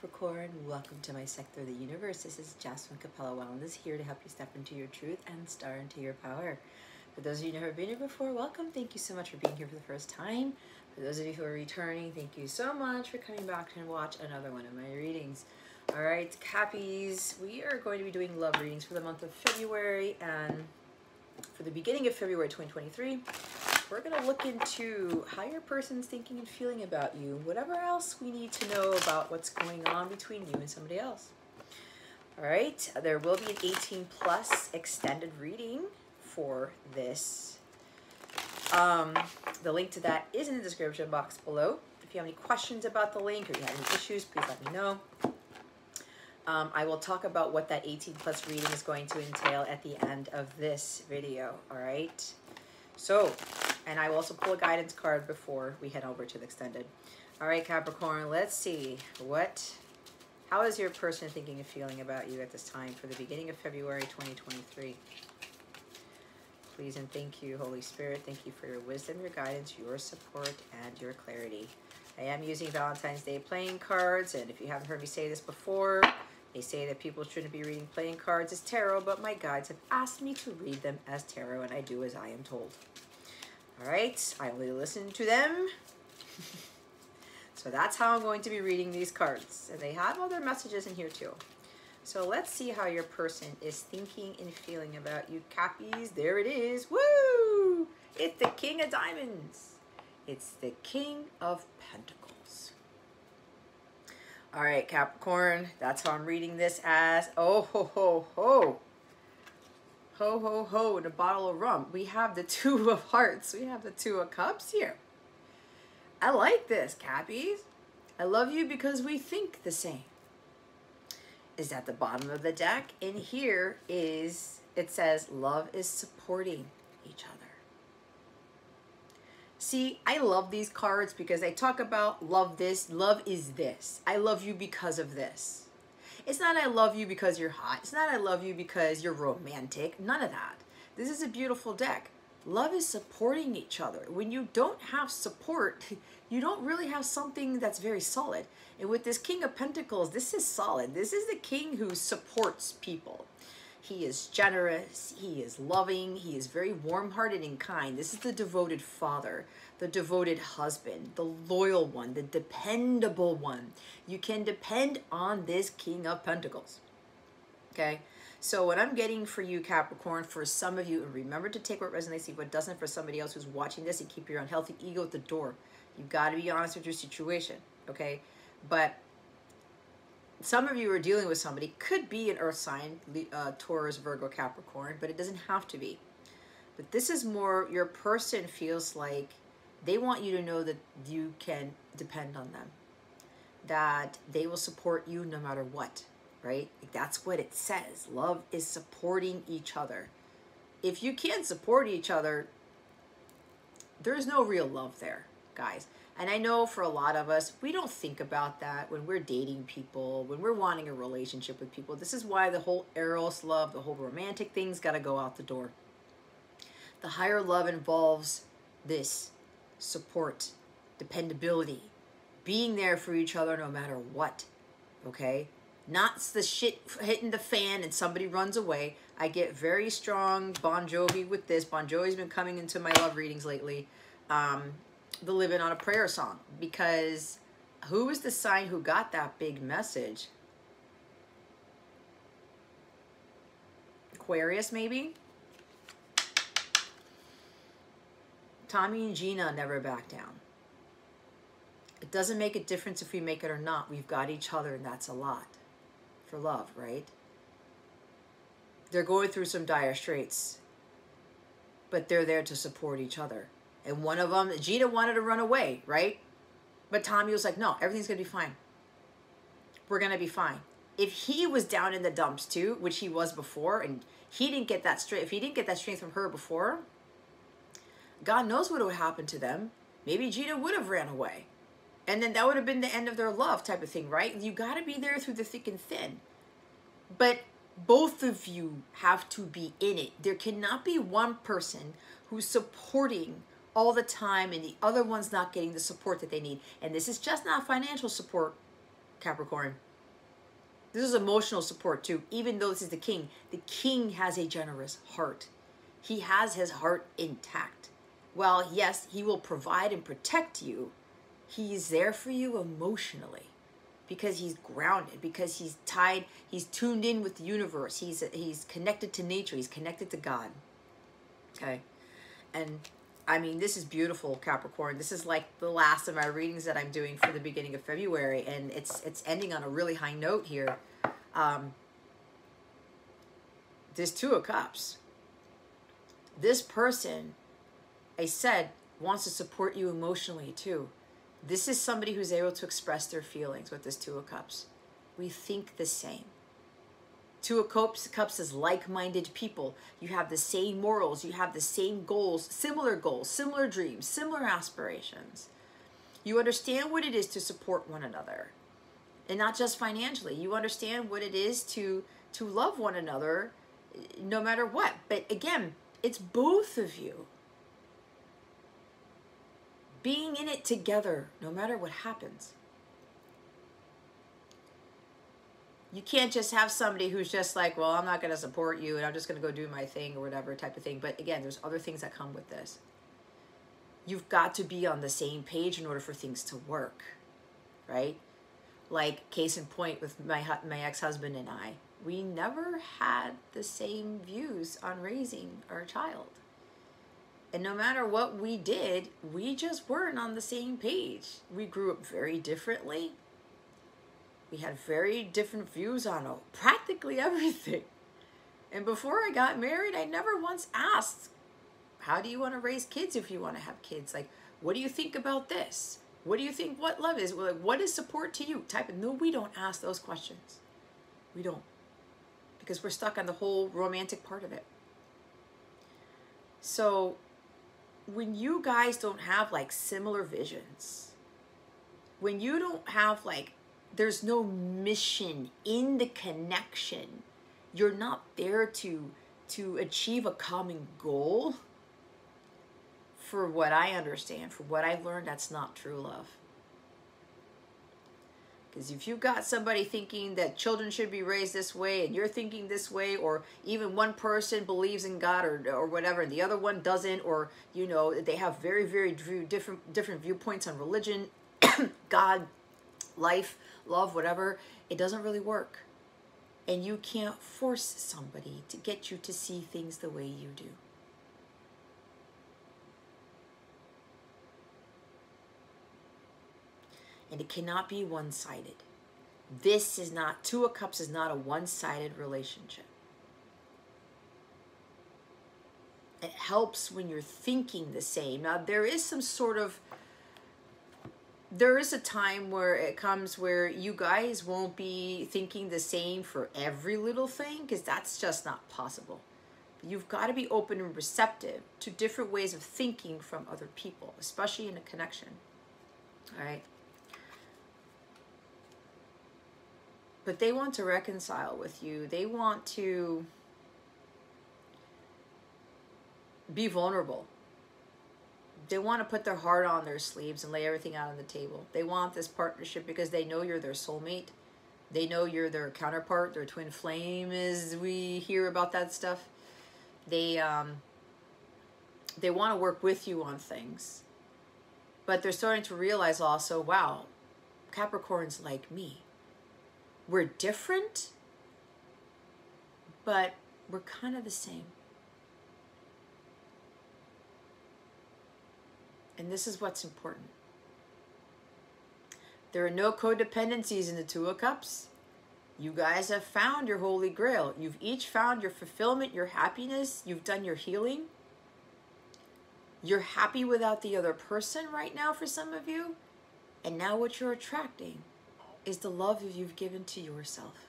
Capricorn, welcome to my sector of the universe. This is Jasmine Capella Wellness, here to help you step into your truth and star into your power. For those of you who have never been here before, welcome. Thank you so much for being here for the first time. For those of you who are returning, thank you so much for coming back and watch another one of my readings. All right, Cappies, we are going to be doing love readings for the month of February, and for the beginning of February 2023. We're going to look into how your person's thinking and feeling about you, whatever else we need to know about what's going on between you and somebody else. All right, there will be an 18 plus extended reading for this. The link to that is in the description box below. If you have any questions about the link or you have any issues, please let me know. I will talk about what that 18 plus reading is going to entail at the end of this video, all right? So, and I will also pull a guidance card before we head over to the extended. All right, Capricorn, let's see. How is your person thinking and feeling about you at this time for the beginning of February 2023? Please and thank you, Holy Spirit. Thank you for your wisdom, your guidance, your support, and your clarity. I am using Valentine's Day playing cards, and if you haven't heard me say this before, they say that people shouldn't be reading playing cards as tarot, but my guides have asked me to read them as tarot, and I do as I am told. All right, I only listen to them. So that's how I'm going to be reading these cards. And they have other messages in here too. So let's see how your person is thinking and feeling about you, Cappies. There it is. Woo! It's the King of Diamonds. It's the King of Pentacles. All right, Capricorn, that's how I'm reading this as. Oh, ho, ho, ho. Ho, ho, ho, and a bottle of rum. We have the Two of Hearts. We have the Two of Cups here. I like this, Cappies. I love you because we think the same. Is at the bottom of the deck. And here is, it says, love is supporting each other. See, I love these cards because they talk about love this, love is this. I love you because of this. It's not I love you because you're hot. It's not I love you because you're romantic. None of that. This is a beautiful deck. Love is supporting each other. When you don't have support, you don't really have something that's very solid. And with this King of Pentacles, this is solid. This is the king who supports people. He is generous, he is loving, he is very warm-hearted and kind. This is the devoted father, the devoted husband, the loyal one, the dependable one. You can depend on this King of Pentacles, okay? So what I'm getting for you, Capricorn, for some of you, and remember to take what resonates, see what doesn't for somebody else who's watching this, and keep your unhealthy ego at the door. You've got to be honest with your situation, okay? But some of you are dealing with somebody, could be an earth sign, Taurus, Virgo, Capricorn, but it doesn't have to be. But this is more, your person feels like they want you to know that you can depend on them, that they will support you no matter what, right? That's what it says. Love is supporting each other. If you can't support each other, there's no real love there, guys. And I know for a lot of us, we don't think about that when we're dating people, when we're wanting a relationship with people. This is why the whole eros love, the whole romantic thing's got to go out the door. The higher love involves this support, dependability, being there for each other no matter what, okay? Not the shit hitting the fan and somebody runs away. I get very strong Bon Jovi with this. Bon Jovi's been coming into my love readings lately. The Living on a Prayer song, because who was the sign who got that big message? Aquarius, maybe? Tommy and Gina never back down. It doesn't make a difference if we make it or not. We've got each other, and that's a lot for love, right? They're going through some dire straits, but they're there to support each other. And one of them, Gina wanted to run away, right? But Tommy was like, no, everything's going to be fine. We're going to be fine. If he was down in the dumps too, which he was before, and he didn't get that strength, if he didn't get that strength from her before, God knows what would happen to them. Maybe Gina would have ran away. And then that would have been the end of their love type of thing, right? You got to be there through the thick and thin. But both of you have to be in it. There cannot be one person who's supporting all the time and the other one's not getting the support that they need. And this is just not financial support, Capricorn. This is emotional support too. Even though this is the king has a generous heart. He has his heart intact. Well, yes, he will provide and protect you. He's there for you emotionally because he's grounded, because he's tied, he's tuned in with the universe. He's connected to nature. He's connected to God. Okay. And I mean, this is beautiful, Capricorn. This is like the last of my readings that I'm doing for the beginning of February, and it's ending on a really high note here. This Two of Cups. This person, I said, wants to support you emotionally too. This is somebody who's able to express their feelings with this Two of Cups. We think the same. Two of Cups is like-minded people. You have the same morals. You have the same goals, similar dreams, similar aspirations. You understand what it is to support one another. And not just financially. You understand what it is to love one another no matter what. But again, it's both of you being in it together no matter what happens. You can't just have somebody who's just like, well, I'm not going to support you and I'm just going to go do my thing or whatever type of thing. But again, there's other things that come with this. You've got to be on the same page in order for things to work, right? Like, case in point with my ex-husband and I, we never had the same views on raising our child. And no matter what we did, we just weren't on the same page. We grew up very differently. We had very different views on practically everything. And before I got married, I never once asked, how do you want to raise kids if you want to have kids? Like, what do you think about this? What do you think what love is? Like, what is support to you? No, we don't ask those questions. We don't. Because we're stuck on the whole romantic part of it. So when you guys don't have like similar visions, when you don't have like, there's no mission in the connection, you're not there to achieve a common goal, for what I understand, for what I've learned, that's not true love. Because if you've got somebody thinking that children should be raised this way and you're thinking this way, or even one person believes in God or whatever and the other one doesn't, or, you know, they have very, very different viewpoints on religion, God, life, love, whatever, it doesn't really work. And you can't force somebody to get you to see things the way you do. And it cannot be one-sided. This is not, Two of Cups is not a one-sided relationship. It helps when you're thinking the same. Now, there is some sort of, there is a time where it comes where you guys won't be thinking the same for every little thing, because that's just not possible. You've got to be open and receptive to different ways of thinking from other people, especially in a connection. All right? But they want to reconcile with you. They want to be vulnerable. They want to put their heart on their sleeves and lay everything out on the table. They want this partnership because they know you're their soulmate. They know you're their counterpart, their twin flame, as we hear about that stuff. They want to work with you on things. But they're starting to realize also, wow, Capricorn's like me. We're different, but we're kind of the same. And this is what's important. There are no codependencies in the Two of Cups. You guys have found your holy grail. You've each found your fulfillment, your happiness. You've done your healing. You're happy without the other person right now for some of you. And now what you're attracting is the love that you've given to yourself.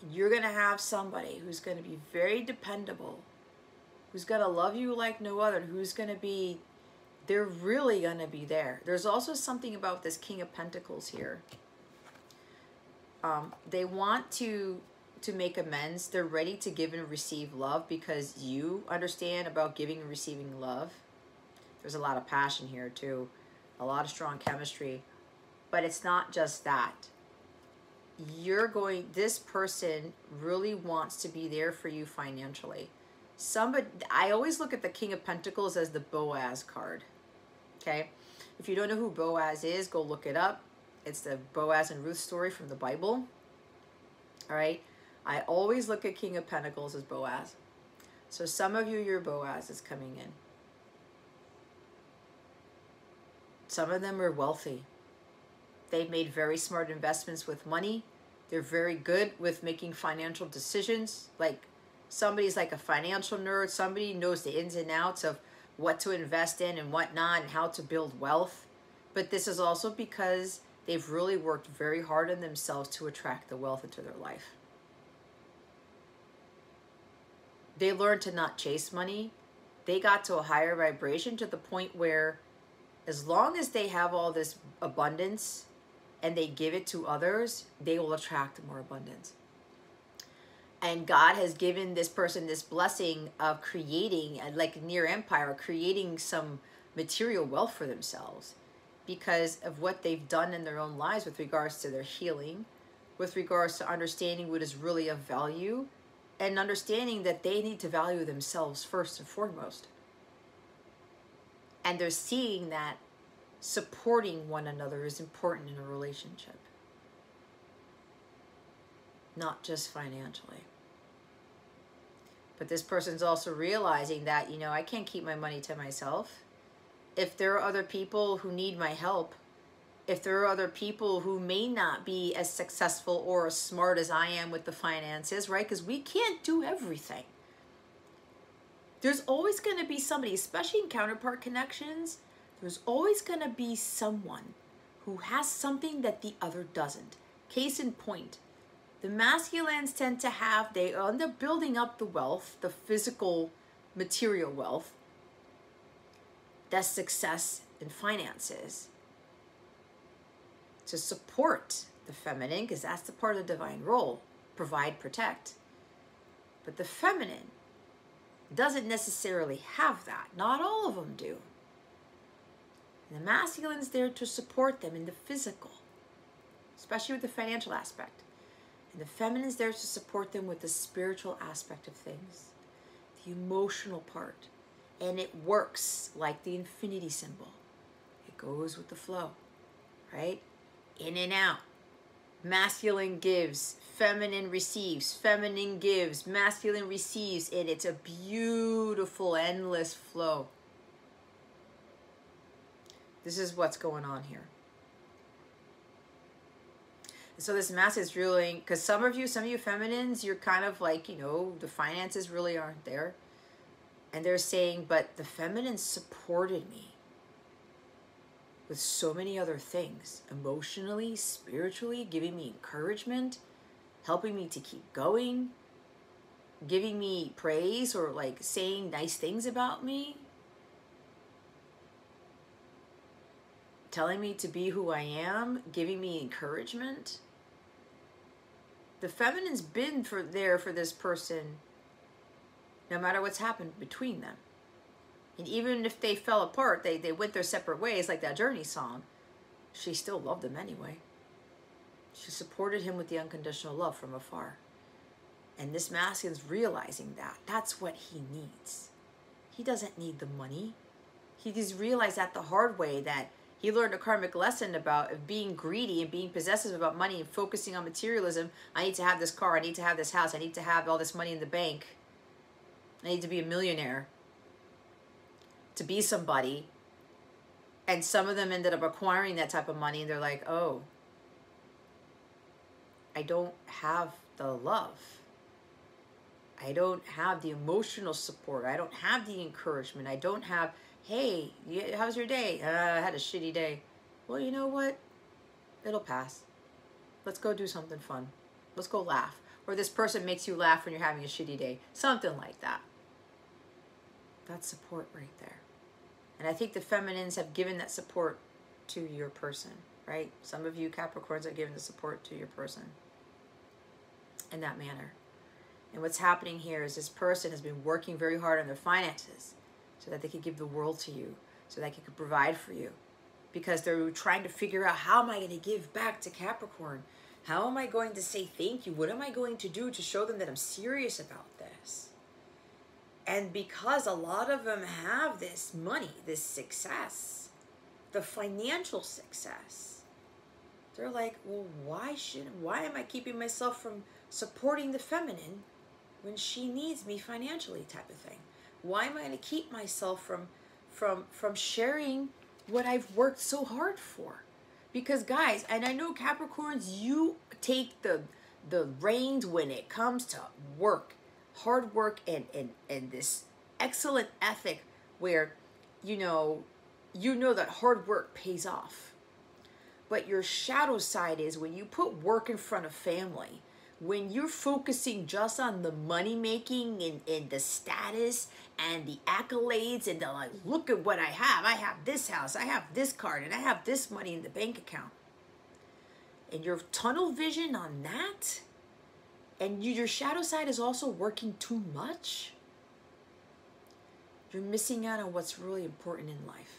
And you're going to have somebody who's going to be very dependable, who's going to love you like no other, who's going to be, they're really going to be there. There's also something about this King of Pentacles here. They want to make amends. They're ready to give and receive love because you understand about giving and receiving love. There's a lot of passion here too. A lot of strong chemistry. But it's not just that. this person really wants to be there for you financially. I always look at the King of Pentacles as the Boaz card. Okay? If you don't know who Boaz is, go look it up. It's the Boaz and Ruth story from the Bible. All right? I always look at King of Pentacles as Boaz. So some of you, your Boaz is coming in. Some of them are wealthy. They've made very smart investments with money. They're very good with making financial decisions. Like, somebody's like a financial nerd. Somebody knows the ins and outs of what to invest in and what not, and how to build wealth. But this is also because they've really worked very hard on themselves to attract the wealth into their life. They learned to not chase money. They got to a higher vibration to the point where as long as they have all this abundance and they give it to others, they will attract more abundance. And God has given this person this blessing of creating, like near empire, creating some material wealth for themselves because of what they've done in their own lives with regards to their healing, with regards to understanding what is really of value, and understanding that they need to value themselves first and foremost. And they're seeing that supporting one another is important in a relationship, not just financially. But this person's also realizing that, you know, I can't keep my money to myself. If there are other people who need my help, if there are other people who may not be as successful or as smart as I am with the finances, right? Because we can't do everything. There's always going to be somebody, especially in counterpart connections, there's always going to be someone who has something that the other doesn't. Case in point, the masculines tend to have, they end up building up the wealth, the physical, material wealth, that's success in finances, to support the feminine, because that's the part of the divine role, provide, protect. But the feminine doesn't necessarily have that. Not all of them do. And the masculine's there to support them in the physical, especially with the financial aspect. And the feminine's there to support them with the spiritual aspect of things, the emotional part. And it works like the infinity symbol. It goes with the flow, right? In and out. Masculine gives, feminine receives, feminine gives, masculine receives, and it's a beautiful, endless flow. This is what's going on here. And so this masculine is really, because some of you feminines, you're kind of like, you know, the finances really aren't there. And they're saying, but the feminine supported me with so many other things, emotionally, spiritually, giving me encouragement, helping me to keep going, giving me praise or like saying nice things about me, telling me to be who I am, giving me encouragement. The feminine's been there for this person no matter what's happened between them. And even if they fell apart, they went their separate ways, like that Journey song, she still loved him anyway. She supported him with the unconditional love from afar. And this masculine's realizing that. That's what he needs. He doesn't need the money. He's realized that the hard way, that he learned a karmic lesson about being greedy and being possessive about money and focusing on materialism. I need to have this car. I need to have this house. I need to have all this money in the bank. I need to be a millionaire to be somebody. And some of them ended up acquiring that type of money, and they're like, oh, I don't have the love. I don't have the emotional support. I don't have the encouragement. I don't have, hey, how's your day? I had a shitty day. Well, you know what? It'll pass. Let's go do something fun. Let's go laugh. Or this person makes you laugh when you're having a shitty day. Something like that. That's support right there. And I think the feminines have given that support to your person, right? Some of you Capricorns have given the support to your person in that manner. And what's happening here is this person has been working very hard on their finances so that they could give the world to you, so that they could provide for you. Because they're trying to figure out, how am I going to give back to Capricorn? How am I going to say thank you? What am I going to do to show them that I'm serious about this? And because a lot of them have this money, this success, the financial success, they're like, well, why am I keeping myself from supporting the feminine when she needs me financially, type of thing? Why am I going to keep myself from sharing what I've worked so hard for? Because guys, and I know Capricorns, you take the reins when it comes to work, hard work, and this excellent ethic where you know that hard work pays off. But your shadow side is when you put work in front of family, when you're focusing just on the money making and the status and the accolades and the like, look at what I have this house, I have this card, and I have this money in the bank account. And your tunnel vision on that, and your shadow side is also working too much, you're missing out on what's really important in life.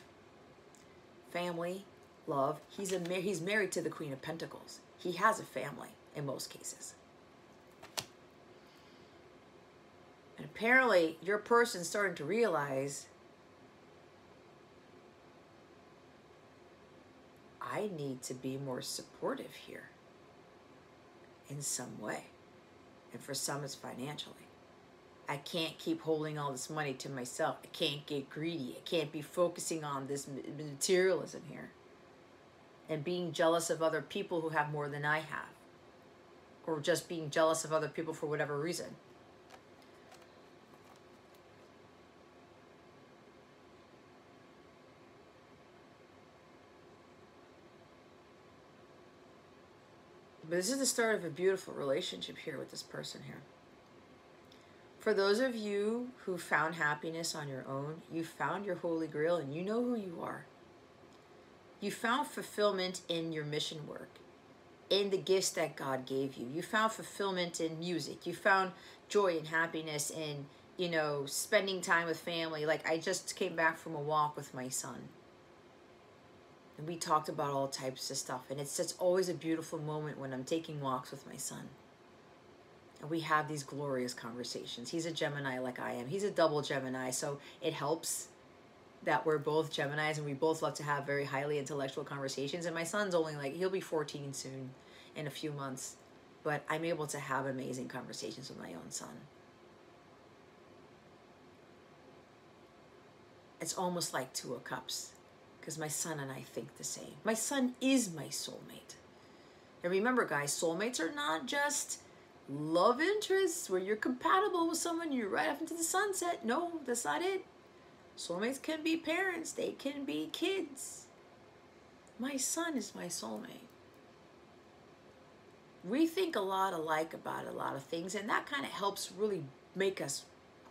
Family, love. He's married to the Queen of Pentacles. He has a family in most cases. And apparently your person's starting to realize, I need to be more supportive here in some way. And for some, it's financially. I can't keep holding all this money to myself. I can't get greedy. I can't be focusing on this materialism here and being jealous of other people who have more than I have, or just being jealous of other people for whatever reason. But this is the start of a beautiful relationship here with this person here. For those of you who found happiness on your own, you found your holy grail and you know who you are. You found fulfillment in your mission work, in the gifts that God gave you. You found fulfillment in music. You found joy and happiness in, you know, spending time with family. Like I just came back from a walk with my son. And we talked about all types of stuff. And it's always a beautiful moment when I'm taking walks with my son. And we have these glorious conversations. He's a Gemini like I am. He's a double Gemini. So it helps that we're both Geminis and we both love to have very highly intellectual conversations. And my son's only like, he'll be 14 soon in a few months. But I'm able to have amazing conversations with my own son. It's almost like Two of Cups. Because my son and I think the same. My son is my soulmate. And remember, guys, soulmates are not just love interests where you're compatible with someone, you're right up into the sunset. No, that's not it. Soulmates can be parents. They can be kids. My son is my soulmate. We think a lot alike about a lot of things, and that kind of helps really make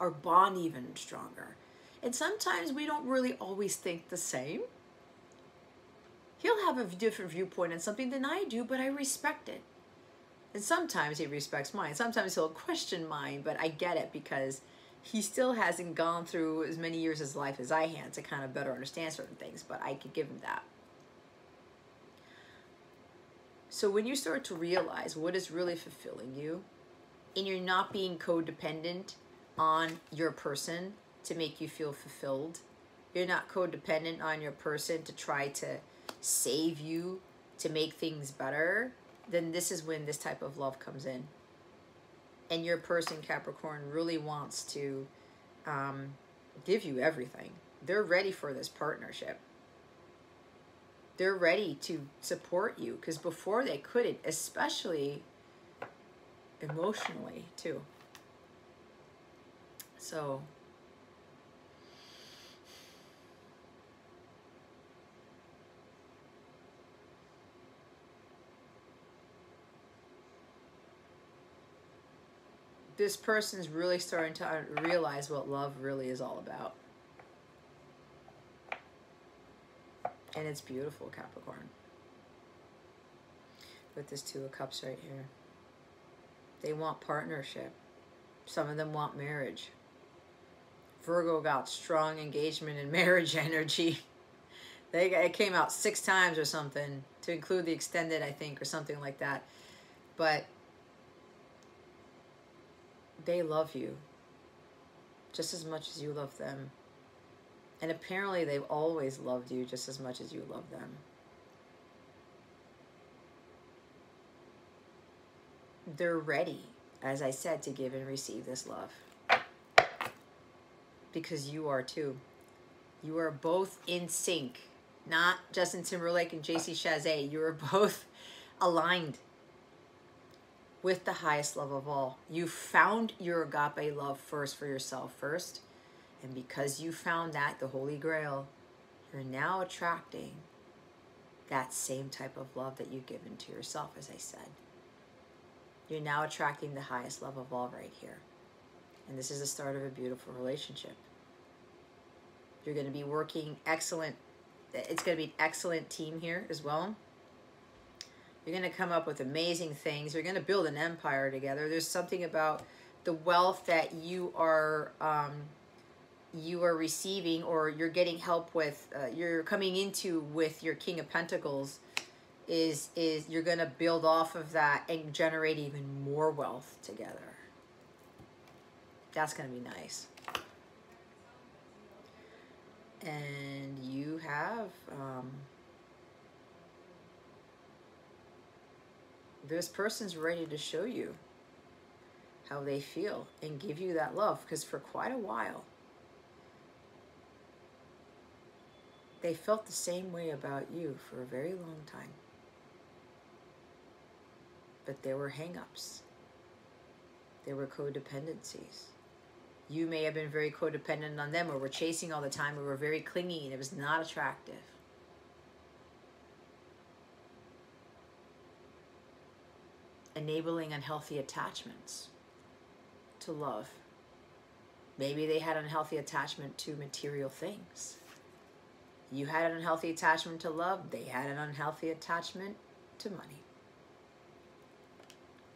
our bond even stronger. And sometimes we don't really always think the same. He'll have a different viewpoint on something than I do, but I respect it. And sometimes he respects mine. Sometimes he'll question mine, but I get it because he still hasn't gone through as many years of his life as I had to kind of better understand certain things, but I could give him that. So when you start to realize what is really fulfilling you, and you're not being codependent on your person to make you feel fulfilled, you're not codependent on your person to try to save you, to make things better, then this is when this type of love comes in. And your person, Capricorn, really wants to give you everything. They're ready for this partnership. They're ready to support you, because before they couldn't, especially emotionally too. So this person's really starting to realize what love really is all about. And it's beautiful, Capricorn. With this Two of Cups right here. They want partnership. Some of them want marriage. Virgo got strong engagement and marriage energy. It came out 6 times or something, to include the extended, I think, or something like that. But they love you just as much as you love them. And apparently they've always loved you just as much as you love them. They're ready, as I said, to give and receive this love. Because you are too. You are both in sync. Not Justin Timberlake and JC Chasez. You are both aligned with the highest love of all. You found your agape love first for yourself first. And because you found that, the Holy Grail, you're now attracting that same type of love that you've given to yourself, as I said. You're now attracting the highest love of all right here. And this is the start of a beautiful relationship. You're going to be working excellent. It's going to be an excellent team here as well. You're going to come up with amazing things. You're going to build an empire together. There's something about the wealth that you are receiving, or you're getting help with, you're coming into with your King of Pentacles, is you're going to build off of that and generate even more wealth together. That's going to be nice. And you have this person's ready to show you how they feel and give you that love, because for quite a while they felt the same way about you for a very long time. But there were hang-ups. There were codependencies. You may have been very codependent on them, or were chasing all the time, or were very clingy, and it was not attractive. Enabling unhealthy attachments to love. Maybe they had unhealthy attachment to material things. You had an unhealthy attachment to love. They had an unhealthy attachment to money.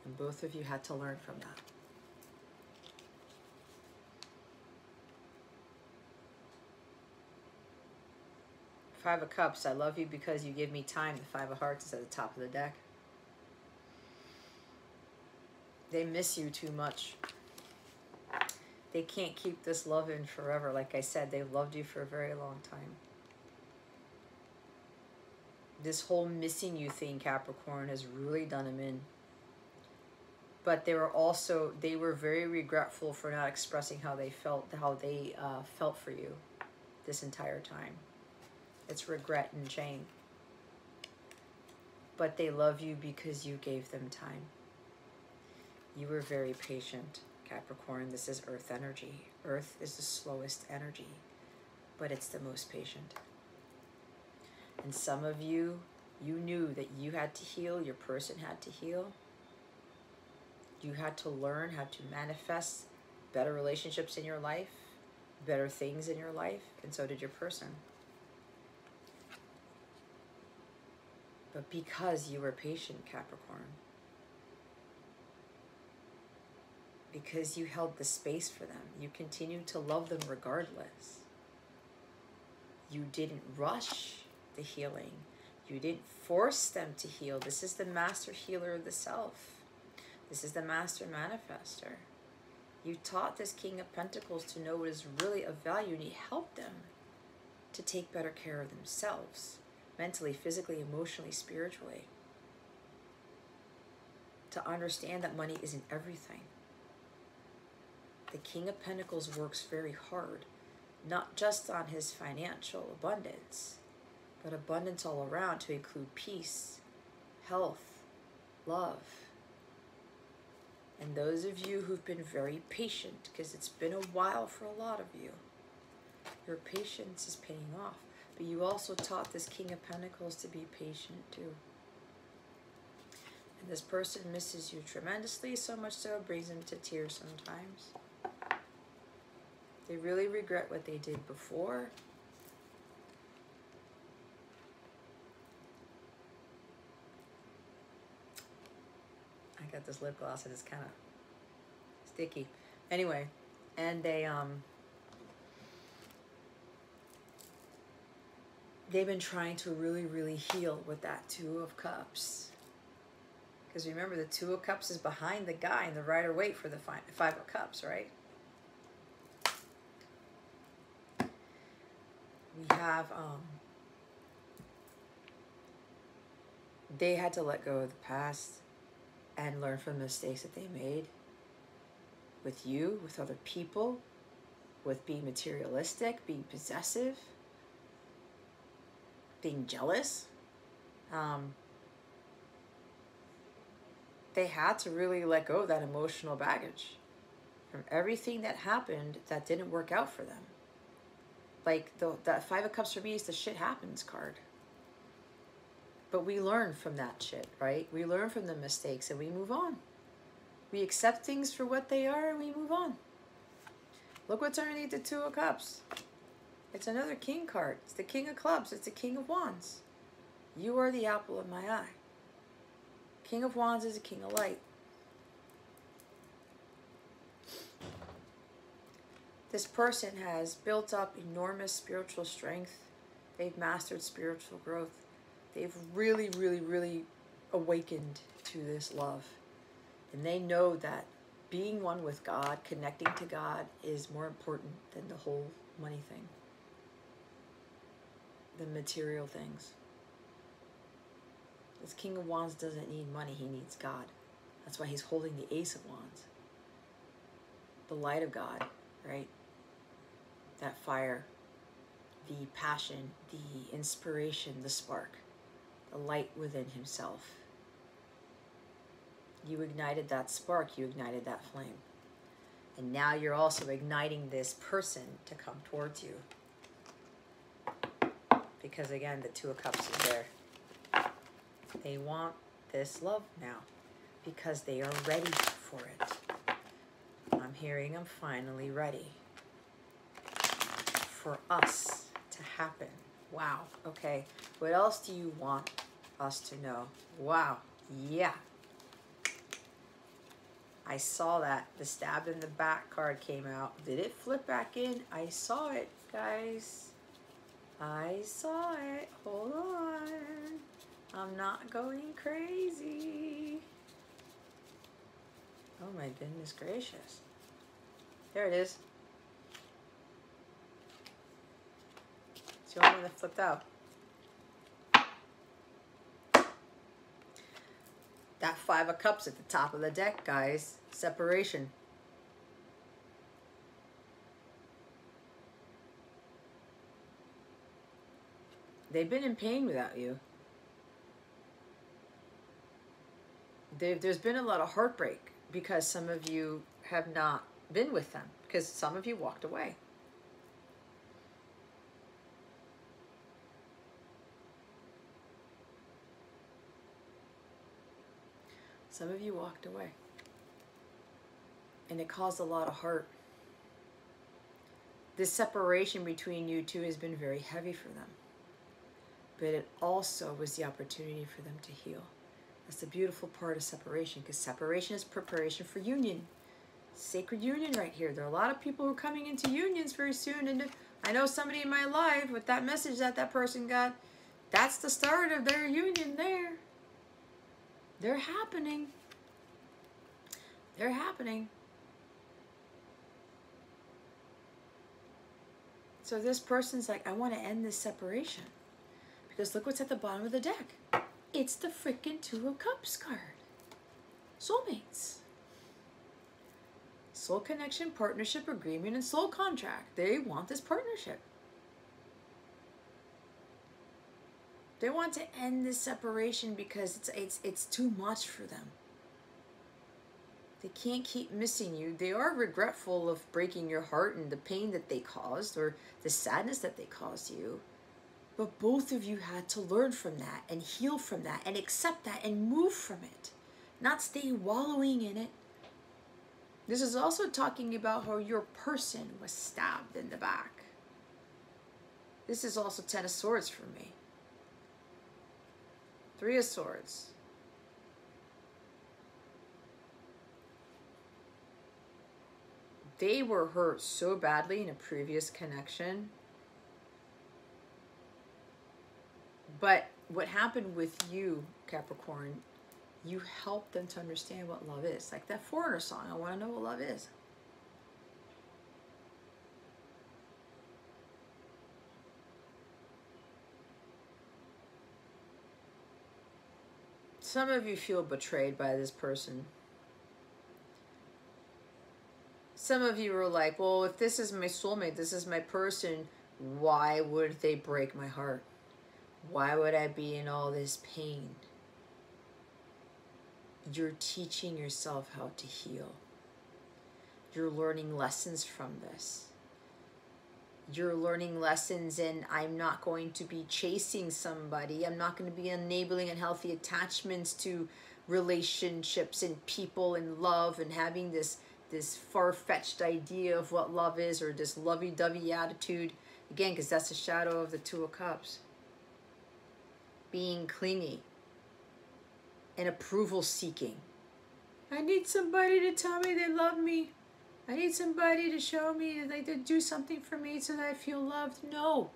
And both of you had to learn from that. Five of Cups. I love you because you give me time. The Five of Hearts is at the top of the deck. They miss you too much. They can't keep this love in forever. Like I said, they've loved you for a very long time. This whole missing you thing, Capricorn, has really done them in. But they were very regretful for not expressing how they felt for you this entire time. It's regret and shame. But they love you because you gave them time. You were very patient, Capricorn. This is earth energy. Earth is the slowest energy, but it's the most patient. And some of you, you knew that you had to heal, your person had to heal. You had to learn how to manifest better relationships in your life, better things in your life, and so did your person. But because you were patient, Capricorn, because you held the space for them, you continued to love them regardless. You didn't rush the healing. You didn't force them to heal. This is the master healer of the self. This is the master manifester. You taught this King of Pentacles to know what is really of value, and you helped them to take better care of themselves, mentally, physically, emotionally, spiritually. To understand that money isn't everything. The King of Pentacles works very hard, not just on his financial abundance, but abundance all around, to include peace, health, love. And those of you who've been very patient, because it's been a while for a lot of you, your patience is paying off. But you also taught this King of Pentacles to be patient too. And this person misses you tremendously, so much so it brings them to tears sometimes. They really regret what they did before. I got this lip gloss and it's kind of sticky. Anyway, and they've been trying to really, really heal with that Two of Cups. Because remember, the Two of Cups is behind the guy in the Rider Waite for the Five of Cups, right? We have, they had to let go of the past and learn from the mistakes that they made with you, with other people, with being materialistic, being possessive, being jealous. They had to really let go of that emotional baggage from everything that happened that didn't work out for them. Like that Five of Cups for me is the shit happens card. But we learn from that shit, right? We learn from the mistakes and we move on. We accept things for what they are and we move on. Look what's underneath the Two of Cups. It's another King card. It's the King of Clubs. It's the King of Wands. You are the apple of my eye. King of Wands is a king of light. This person has built up enormous spiritual strength. They've mastered spiritual growth. They've really, really, really awakened to this love. And they know that being one with God, connecting to God, is more important than the whole money thing. The material things. This King of Wands doesn't need money, he needs God. That's why he's holding the Ace of Wands. The light of God, right? That fire, the passion, the inspiration, the spark, the light within himself. You ignited that spark, you ignited that flame. And now you're also igniting this person to come towards you. Because again, the Two of Cups is there. They want this love now because they are ready for it. I'm hearing I'm finally ready for us to happen. Wow. Okay. What else do you want us to know? Wow. Yeah. I saw that. The stabbed in the back card came out. Did it flip back in? I saw it, guys. I saw it. Hold on. I'm not going crazy. Oh my goodness gracious. There it is. It's the only one that flipped out. That Five of Cups at the top of the deck, guys. Separation. They've been in pain without you. There's been a lot of heartbreak because some of you have not been with them, because some of you walked away. Some of you walked away. And it caused a lot of hurt. This separation between you two has been very heavy for them. But it also was the opportunity for them to heal. That's the beautiful part of separation, because separation is preparation for union. Sacred union right here. There are a lot of people who are coming into unions very soon. And I know somebody in my life with that message that person got, that's the start of their union there. They're happening. They're happening. So this person's like, I want to end this separation. Because look what's at the bottom of the deck. It's the freaking Two of Cups card. Soulmates. Soul connection, partnership, agreement, and soul contract. They want this partnership. They want to end this separation because it's too much for them. They can't keep missing you. They are regretful of breaking your heart and the pain that they caused or the sadness that they caused you. But both of you had to learn from that and heal from that and accept that and move from it. Not stay wallowing in it. This is also talking about how your person was stabbed in the back. This is also Ten of Swords for me. Three of Swords. They were hurt so badly in a previous connection. But what happened with you, Capricorn, You help them to understand what love is. Like that Foreigner song, I want to know what love is. Some of you feel betrayed by this person. Some of you are like, well, if this is my soulmate, this is my person, why would they break my heart? Why would I be in all this pain? You're teaching yourself how to heal. You're learning lessons from this. You're learning lessons in, I'm not going to be chasing somebody. I'm not going to be enabling unhealthy attachments to relationships and people and love and having this far-fetched idea of what love is, or this lovey-dovey attitude. Again, because that's the shadow of the Two of Cups. Being clingy and approval seeking. I need somebody to tell me they love me. I need somebody to show me that they do something for me so that I feel loved. No.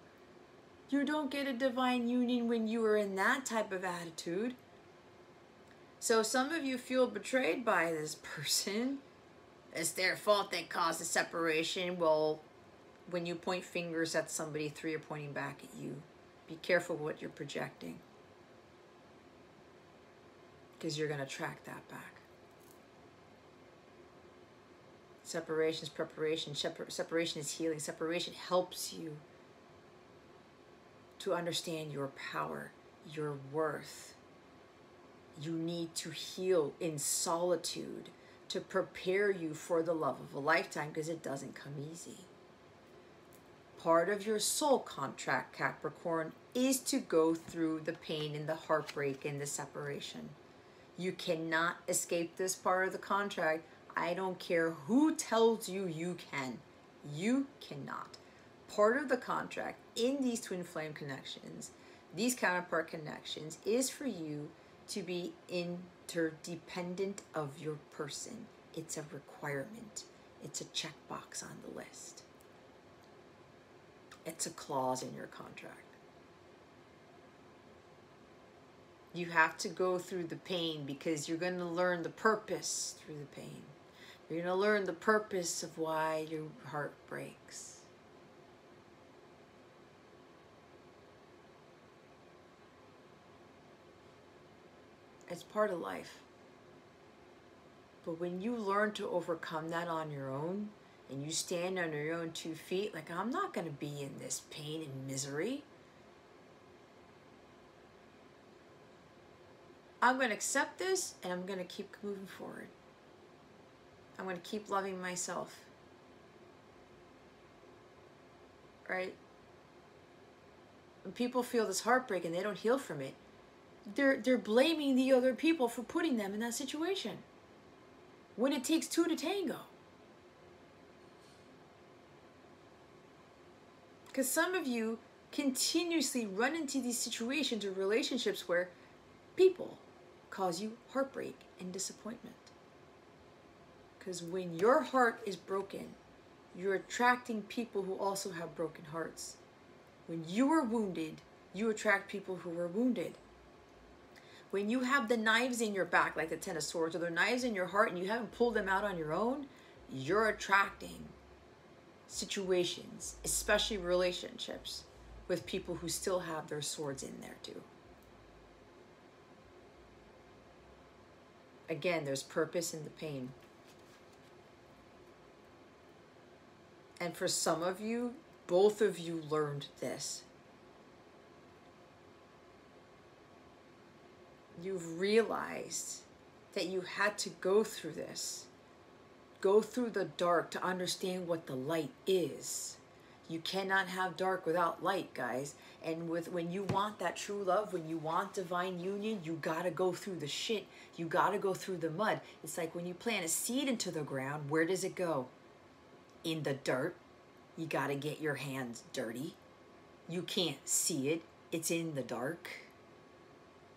You don't get a divine union when you are in that type of attitude. So some of you feel betrayed by this person. It's their fault they caused the separation. Well, when you point fingers at somebody, 3 are pointing back at you. Be careful what you're projecting, because you're going to attract that back. Separation is preparation. Separation is healing. Separation helps you to understand your power, your worth. You need to heal in solitude to prepare you for the love of a lifetime, because it doesn't come easy. Part of your soul contract, Capricorn, is to go through the pain and the heartbreak and the separation. You cannot escape this part of the contract. I don't care who tells you you can. You cannot. Part of the contract in these twin flame connections, these counterpart connections, is for you to be interdependent of your person. It's a requirement. It's a checkbox on the list. It's a clause in your contract. You have to go through the pain, because you're going to learn the purpose through the pain. You're going to learn the purpose of why your heart breaks. It's part of life. But when you learn to overcome that on your own, and you stand on your own 2 feet, like, I'm not going to be in this pain and misery. I'm going to accept this, and I'm going to keep moving forward. I'm going to keep loving myself. Right? When people feel this heartbreak and they don't heal from it, they're blaming the other people for putting them in that situation, when it takes 2 to tango. Because some of you continuously run into these situations or relationships where people cause you heartbreak and disappointment. Because when your heart is broken, you're attracting people who also have broken hearts. When you are wounded, you attract people who are wounded. When you have the knives in your back, like the Ten of Swords, or the knives in your heart and you haven't pulled them out on your own, you're attracting situations, especially relationships, with people who still have their swords in there too. Again, there's purpose in the pain. And for some of you, both of you learned this. You've realized that you had to go through this. Go through the dark to understand what the light is. You cannot have dark without light, guys. And when you want that true love, when you want divine union, you gotta go through the shit. You gotta go through the mud. It's like when you plant a seed into the ground, where does it go? In the dirt. You gotta get your hands dirty. You can't see it. It's in the dark.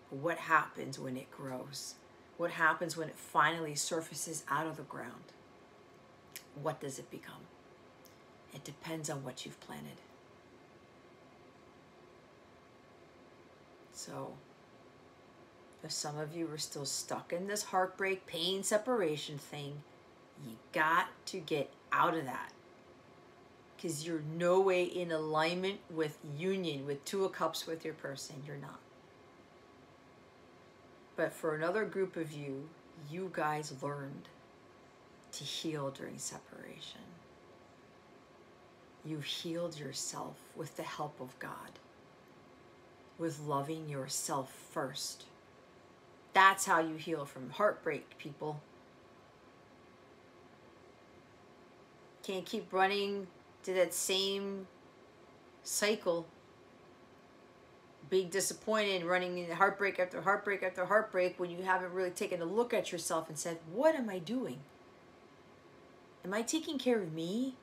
What happens when it grows? What happens when it finally surfaces out of the ground? What does it become? It depends on what you've planted. So, If some of you are still stuck in this heartbreak, pain, separation thing, you got to get out of that. Because you're no way in alignment with union, with Two of Cups with your person. You're not. But for another group of you, you guys learned to heal during separation. You've healed yourself with the help of God, with loving yourself first. That's how you heal from heartbreak, people. Can't keep running to that same cycle, being disappointed, running in heartbreak after heartbreak after heartbreak, when you haven't really taken a look at yourself and said, what am I doing? Am I taking care of me?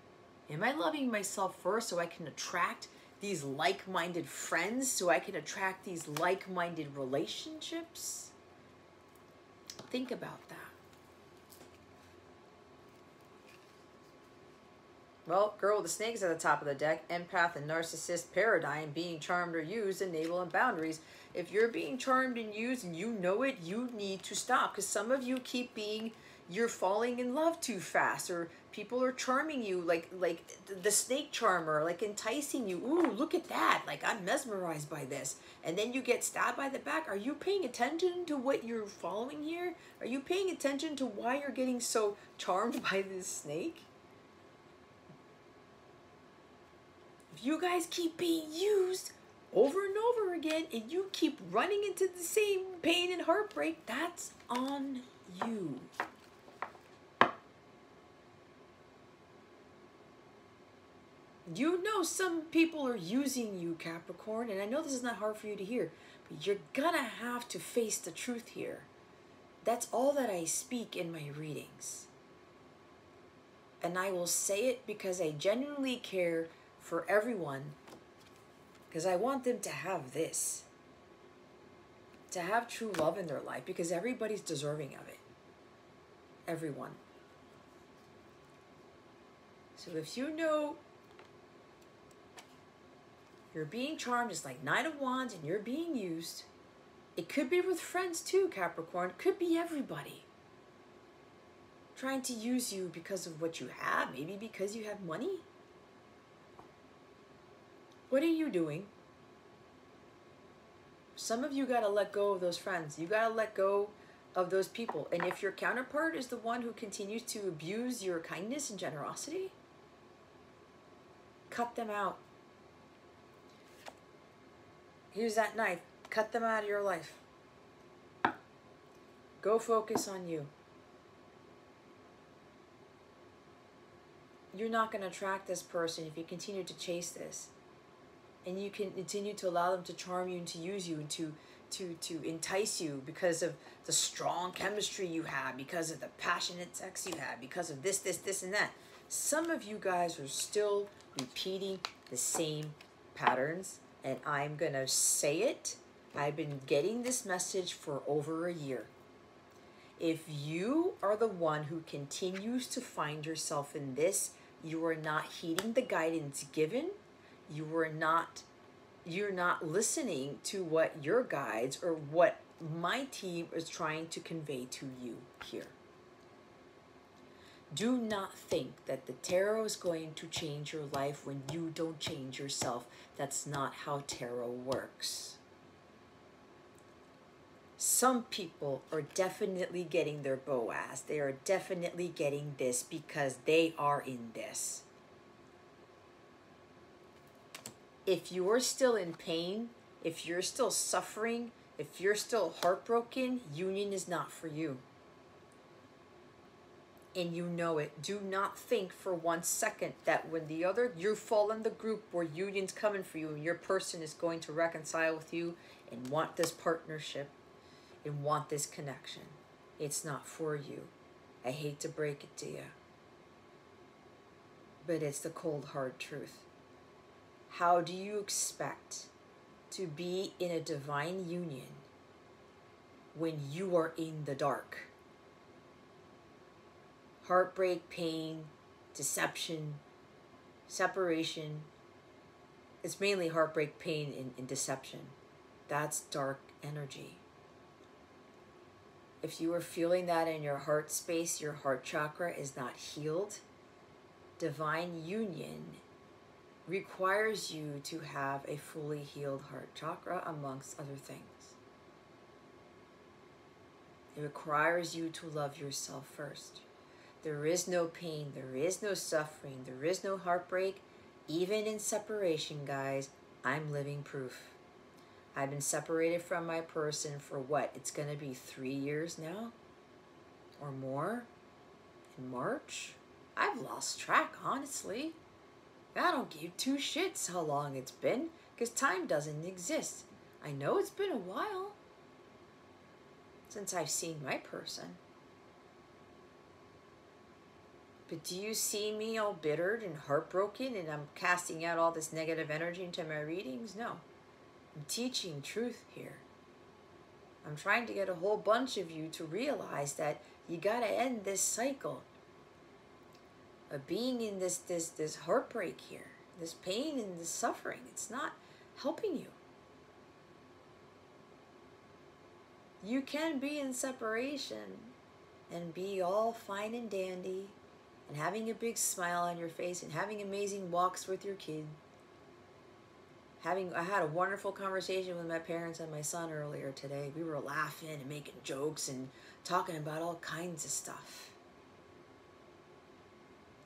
Am I loving myself first so I can attract these like-minded friends, so I can attract these like-minded relationships? Think about that. Well, girl with the snakes at the top of the deck, empath and narcissist paradigm, being charmed or used, enable and boundaries. If you're being charmed and used and you know it, you need to stop. Because some of you keep being, you're falling in love too fast, or people are charming you like the snake charmer, like enticing you. Ooh, look at that. Like, I'm mesmerized by this. And then you get stabbed by the back. Are you paying attention to what you're following here? Are you paying attention to why you're getting so charmed by this snake? If you guys keep being used over and over again and you keep running into the same pain and heartbreak, that's on you. You know some people are using you, Capricorn, and I know this is not hard for you to hear, but you're gonna have to face the truth here. That's all that I speak in my readings. And I will say it because I genuinely care for everyone, because I want them to have this, to have true love in their life, because everybody's deserving of it. Everyone. So if you know you're being charmed, it's like Nine of Wands, and you're being used, it could be with friends too, Capricorn. It could be everybody trying to use you because of what you have, maybe because you have money. What are you doing? Some of you got to let go of those friends. You got to let go of those people. And if your counterpart is the one who continues to abuse your kindness and generosity, cut them out. Use that knife. Cut them out of your life. Go focus on you. You're not going to attract this person if you continue to chase this. And you can continue to allow them to charm you and to use you and to entice you because of the strong chemistry you have, because of the passionate sex you have, because of this, and that. Some of you guys are still repeating the same patterns, and I'm going to say it. I've been getting this message for over a year. If you are the one who continues to find yourself in this, you are not heeding the guidance given. You're not listening to what your guides or what my team is trying to convey to you here. Do not think that the tarot is going to change your life when you don't change yourself. That's not how tarot works. Some people are definitely getting their Boaz. They are definitely getting this because they are in this. If you're still in pain, if you're still suffering, if you're still heartbroken, union is not for you. And you know it. Do not think for 1 second that when you fall in the group where union's coming for you and your person is going to reconcile with you and want this partnership and want this connection. It's not for you. I hate to break it to you, but it's the cold, hard truth. How do you expect to be in a divine union when you are in the dark? Heartbreak, pain, deception, separation. It's mainly heartbreak, pain, and deception. That's dark energy. If you are feeling that in your heart space, your heart chakra is not healed, divine union requires you to have a fully healed heart chakra, amongst other things. It requires you to love yourself first. There is no pain, there is no suffering, there is no heartbreak. Even in separation, guys, I'm living proof. I've been separated from my person for what? It's going to be 3 years now? Or more? In March? I've lost track, honestly. I don't give two shits how long it's been, because time doesn't exist. I know it's been a while since I've seen my person. But do you see me all bittered and heartbroken and I'm casting out all this negative energy into my readings? No. I'm teaching truth here. I'm trying to get a whole bunch of you to realize that you got to end this cycle of being in this heartbreak here, this pain and this suffering. It's not helping you. You can be in separation and be all fine and dandy and having a big smile on your face and having amazing walks with your kid. I had a wonderful conversation with my parents and my son earlier today. We were laughing and making jokes and talking about all kinds of stuff.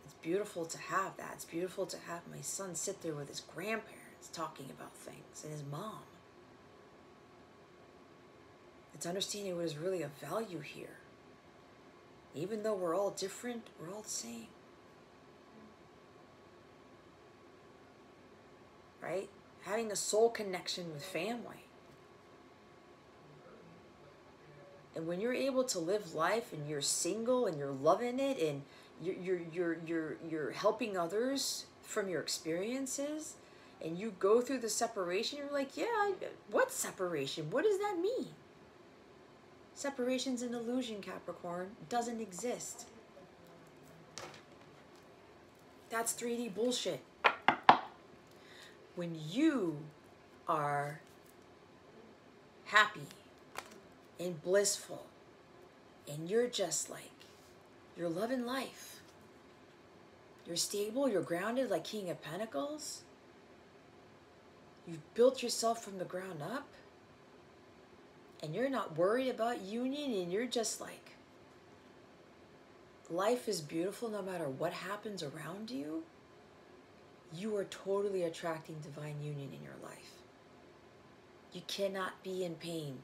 It's beautiful to have that. It's beautiful to have my son sit there with his grandparents talking about things and his mom. It's understanding what is really of value here. Even though we're all different, we're all the same. Right? Having a soul connection with family. And when you're able to live life and you're single and you're loving it and you're helping others from your experiences and you go through the separation, you're like, yeah, what separation? What does that mean? Separation's an illusion, Capricorn. It doesn't exist. That's 3D bullshit. When you are happy and blissful and you're just like, you're loving life. You're stable, you're grounded like King of Pentacles. You've built yourself from the ground up. And you're not worried about union and you're just like, life is beautiful no matter what happens around you. You are totally attracting divine union in your life. You cannot be in pain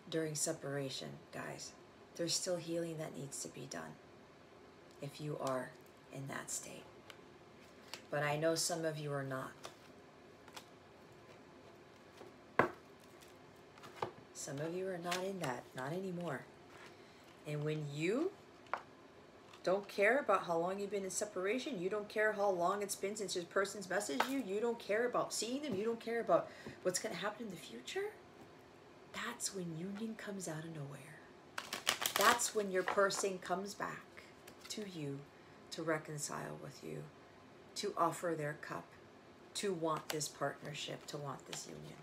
during separation, guys. There's still healing that needs to be done if you are in that state. But I know some of you are not. Some of you are not in that, not anymore. And when you don't care about how long you've been in separation, you don't care how long it's been since this person's messaged you, you don't care about seeing them, you don't care about what's going to happen in the future, that's when union comes out of nowhere. That's when your person comes back to you to reconcile with you, to offer their cup, to want this partnership, to want this union.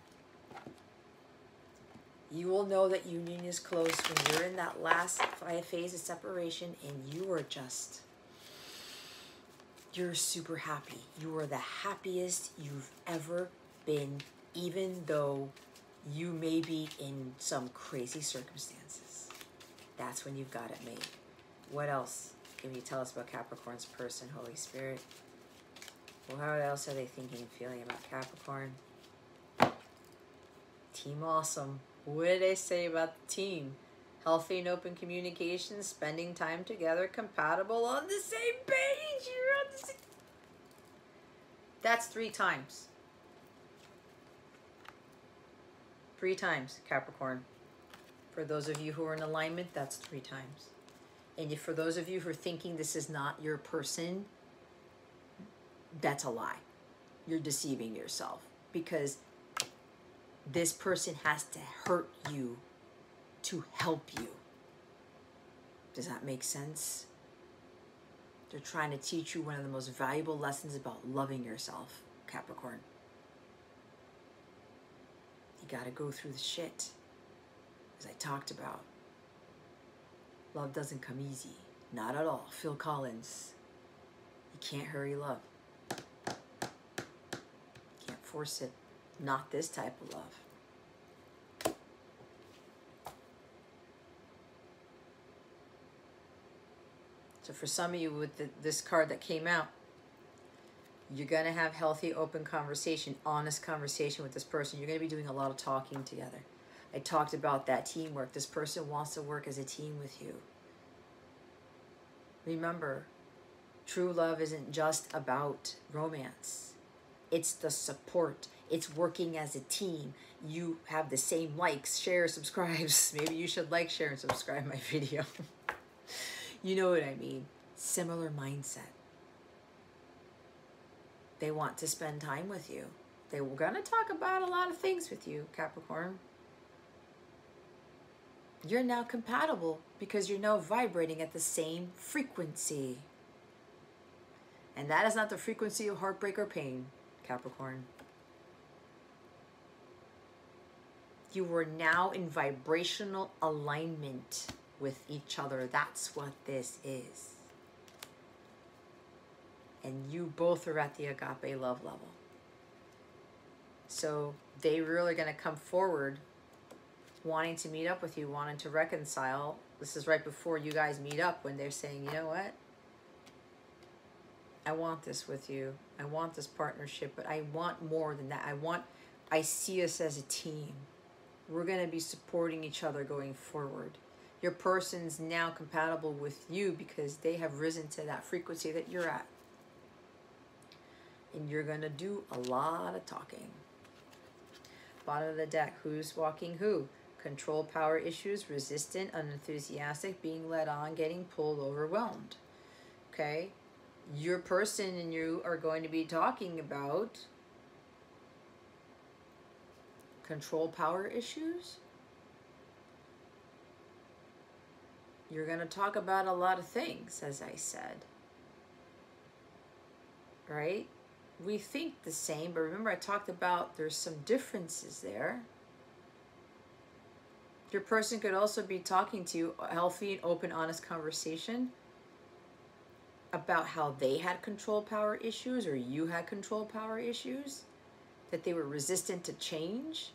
You will know that union is close when you're in that last phase of separation and you are just, you're super happy. You are the happiest you've ever been, even though you may be in some crazy circumstances. That's when you've got it made. What else can you tell us about Capricorn's person, Holy Spirit? Well, how else are they thinking and feeling about Capricorn? Team awesome. What did they say about the team? Healthy and open communication, spending time together, compatible, on the same page. You're on the same... That's 3 times. 3 times, Capricorn. For those of you who are in alignment, that's 3 times. And if for those of you who are thinking this is not your person, that's a lie. You're deceiving yourself. Because this person has to hurt you to help you. Does that make sense? They're trying to teach you one of the most valuable lessons about loving yourself, Capricorn. You got to go through the shit, as I talked about. Love doesn't come easy. Not at all. Phil Collins. You can't hurry love. Can't force it. Not this type of love. So for some of you with this card that came out, you're going to have healthy, open conversation, honest conversation with this person. You're going to be doing a lot of talking together. I talked about that teamwork. This person wants to work as a team with you. Remember, true love isn't just about romance. It's the support. It's working as a team. You have the same likes, shares, subscribes. Maybe you should like, share, and subscribe my video. You know what I mean. Similar mindset. They want to spend time with you. They were going to talk about a lot of things with you, Capricorn. You're now compatible because you're now vibrating at the same frequency. And that is not the frequency of heartbreak or pain, Capricorn. You are now in vibrational alignment with each other. That's what this is. And you both are at the agape love level. So they really are going to come forward wanting to meet up with you, wanting to reconcile. This is right before you guys meet up when they're saying, you know what? I want this with you. I want this partnership, but I want more than that. I see us as a team. We're going to be supporting each other going forward. Your person's now compatible with you because they have risen to that frequency that you're at. And you're going to do a lot of talking. Bottom of the deck, who's walking who? Control, power issues, resistant, unenthusiastic, being led on, getting pulled, overwhelmed. Okay? Your person and you are going to be talking about control, power issues. You're going to talk about a lot of things, as I said. Right? We think the same, but remember I talked about there's some differences there. Your person could also be talking to you, a healthy and open, honest conversation about how they had control power issues or you had control power issues, that they were resistant to change,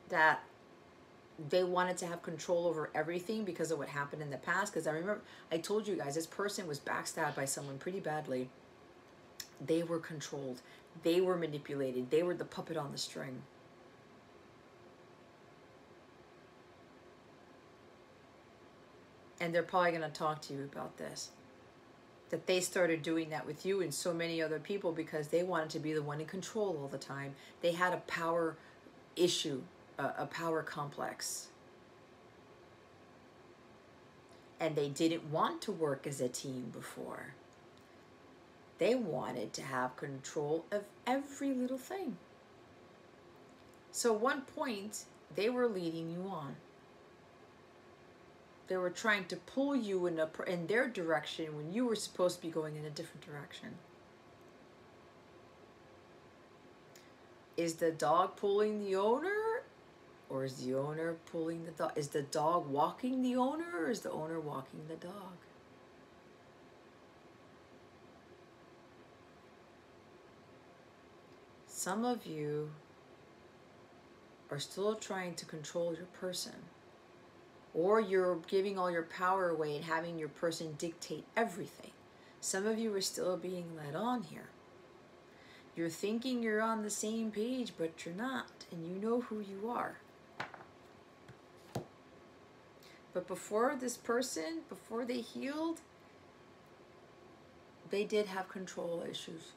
that they wanted to have control over everything because of what happened in the past. Because I remember, I told you guys, this person was backstabbed by someone pretty badly. They were controlled. They were manipulated. They were the puppet on the string. And they're probably going to talk to you about this. That they started doing that with you and so many other people because they wanted to be the one in control all the time. They had a power issue, a power complex. And they didn't want to work as a team before. They wanted to have control of every little thing. So at one point, they were leading you on. They were trying to pull you in their direction when you were supposed to be going in a different direction. Is the dog pulling the owner? Or is the owner pulling the dog? Is the dog walking the owner? Or is the owner walking the dog? Some of you are still trying to control your person. Or you're giving all your power away and having your person dictate everything. Some of you are still being led on here. You're thinking you're on the same page, but you're not. And you know who you are. But before this person, before they healed, they did have control issues.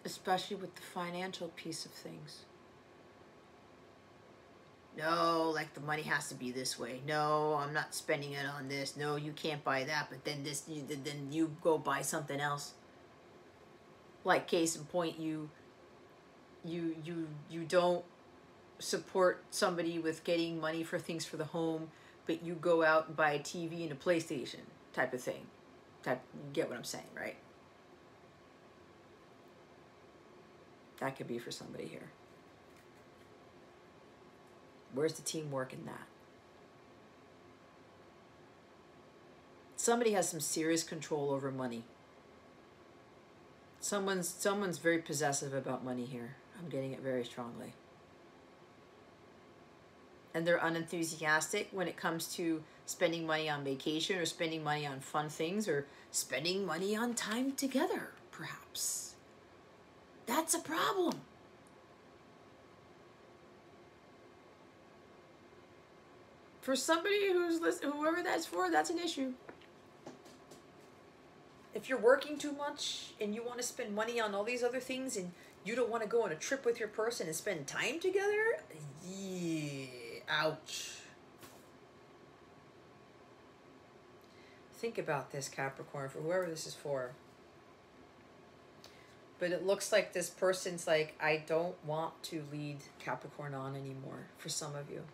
Especially with the financial piece of things. No, like the money has to be this way. No, I'm not spending it on this. No, you can't buy that. But then then you go buy something else. Like case in point, you don't support somebody with getting money for things for the home, but you go out and buy a TV and a PlayStation type of thing. You get what I'm saying, right? That could be for somebody here. Where's the teamwork in that? Somebody has some serious control over money. Someone's very possessive about money here. I'm getting it very strongly. And they're unenthusiastic when it comes to spending money on vacation or spending money on fun things or spending money on time together, perhaps. That's a problem. For somebody who's listening, whoever that's for, that's an issue. If you're working too much and you want to spend money on all these other things and you don't want to go on a trip with your person and spend time together, yeah, ouch. Think about this, Capricorn, for whoever this is for. But it looks like this person's like, I don't want to lead Capricorn on anymore, for some of you.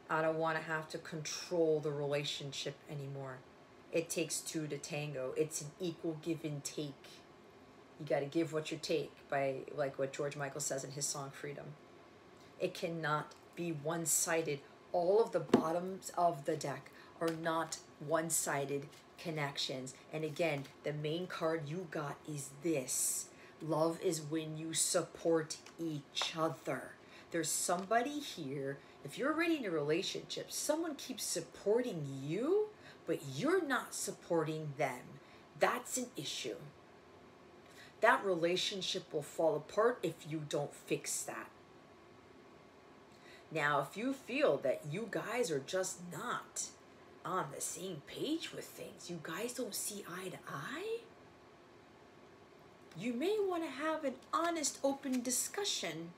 I don't want to have to control the relationship anymore. It takes two to tango. It's an equal give and take. You got to give what you take, by like what George Michael says in his song Freedom. It cannot be one-sided. All of the bottoms of the deck are not one-sided connections. And again, the main card you got is this. Love is when you support each other. There's somebody here, if you're already in a relationship, someone keeps supporting you, but you're not supporting them. That's an issue. That relationship will fall apart if you don't fix that. Now, if you feel that you guys are just not on the same page with things, you guys don't see eye to eye, you may want to have an honest, open discussion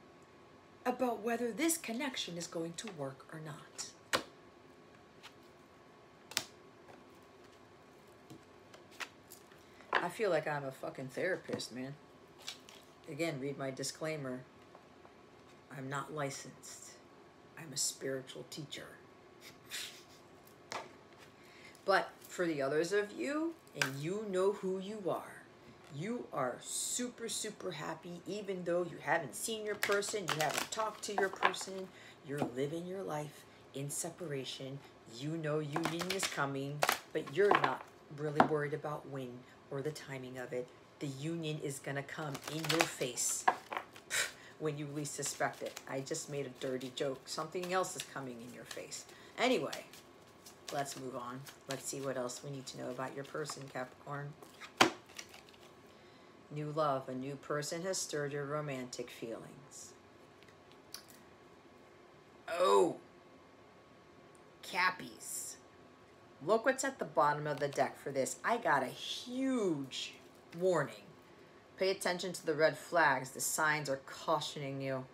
about whether this connection is going to work or not. I feel like I'm a fucking therapist, man. Again, read my disclaimer. I'm not licensed. I'm a spiritual teacher. But for the others of you, and you know who you are super, super happy, even though you haven't seen your person, you haven't talked to your person, you're living your life in separation. You know union is coming, but you're not really worried about when or the timing of it. The union is going to come in your face when you least suspect it. I just made a dirty joke. Something else is coming in your face. Anyway, let's move on. Let's see what else we need to know about your person, Capricorn. New love. A new person has stirred your romantic feelings. Oh, Cappies. Look what's at the bottom of the deck for this. I got a huge warning. Pay attention to the red flags. The signs are cautioning you.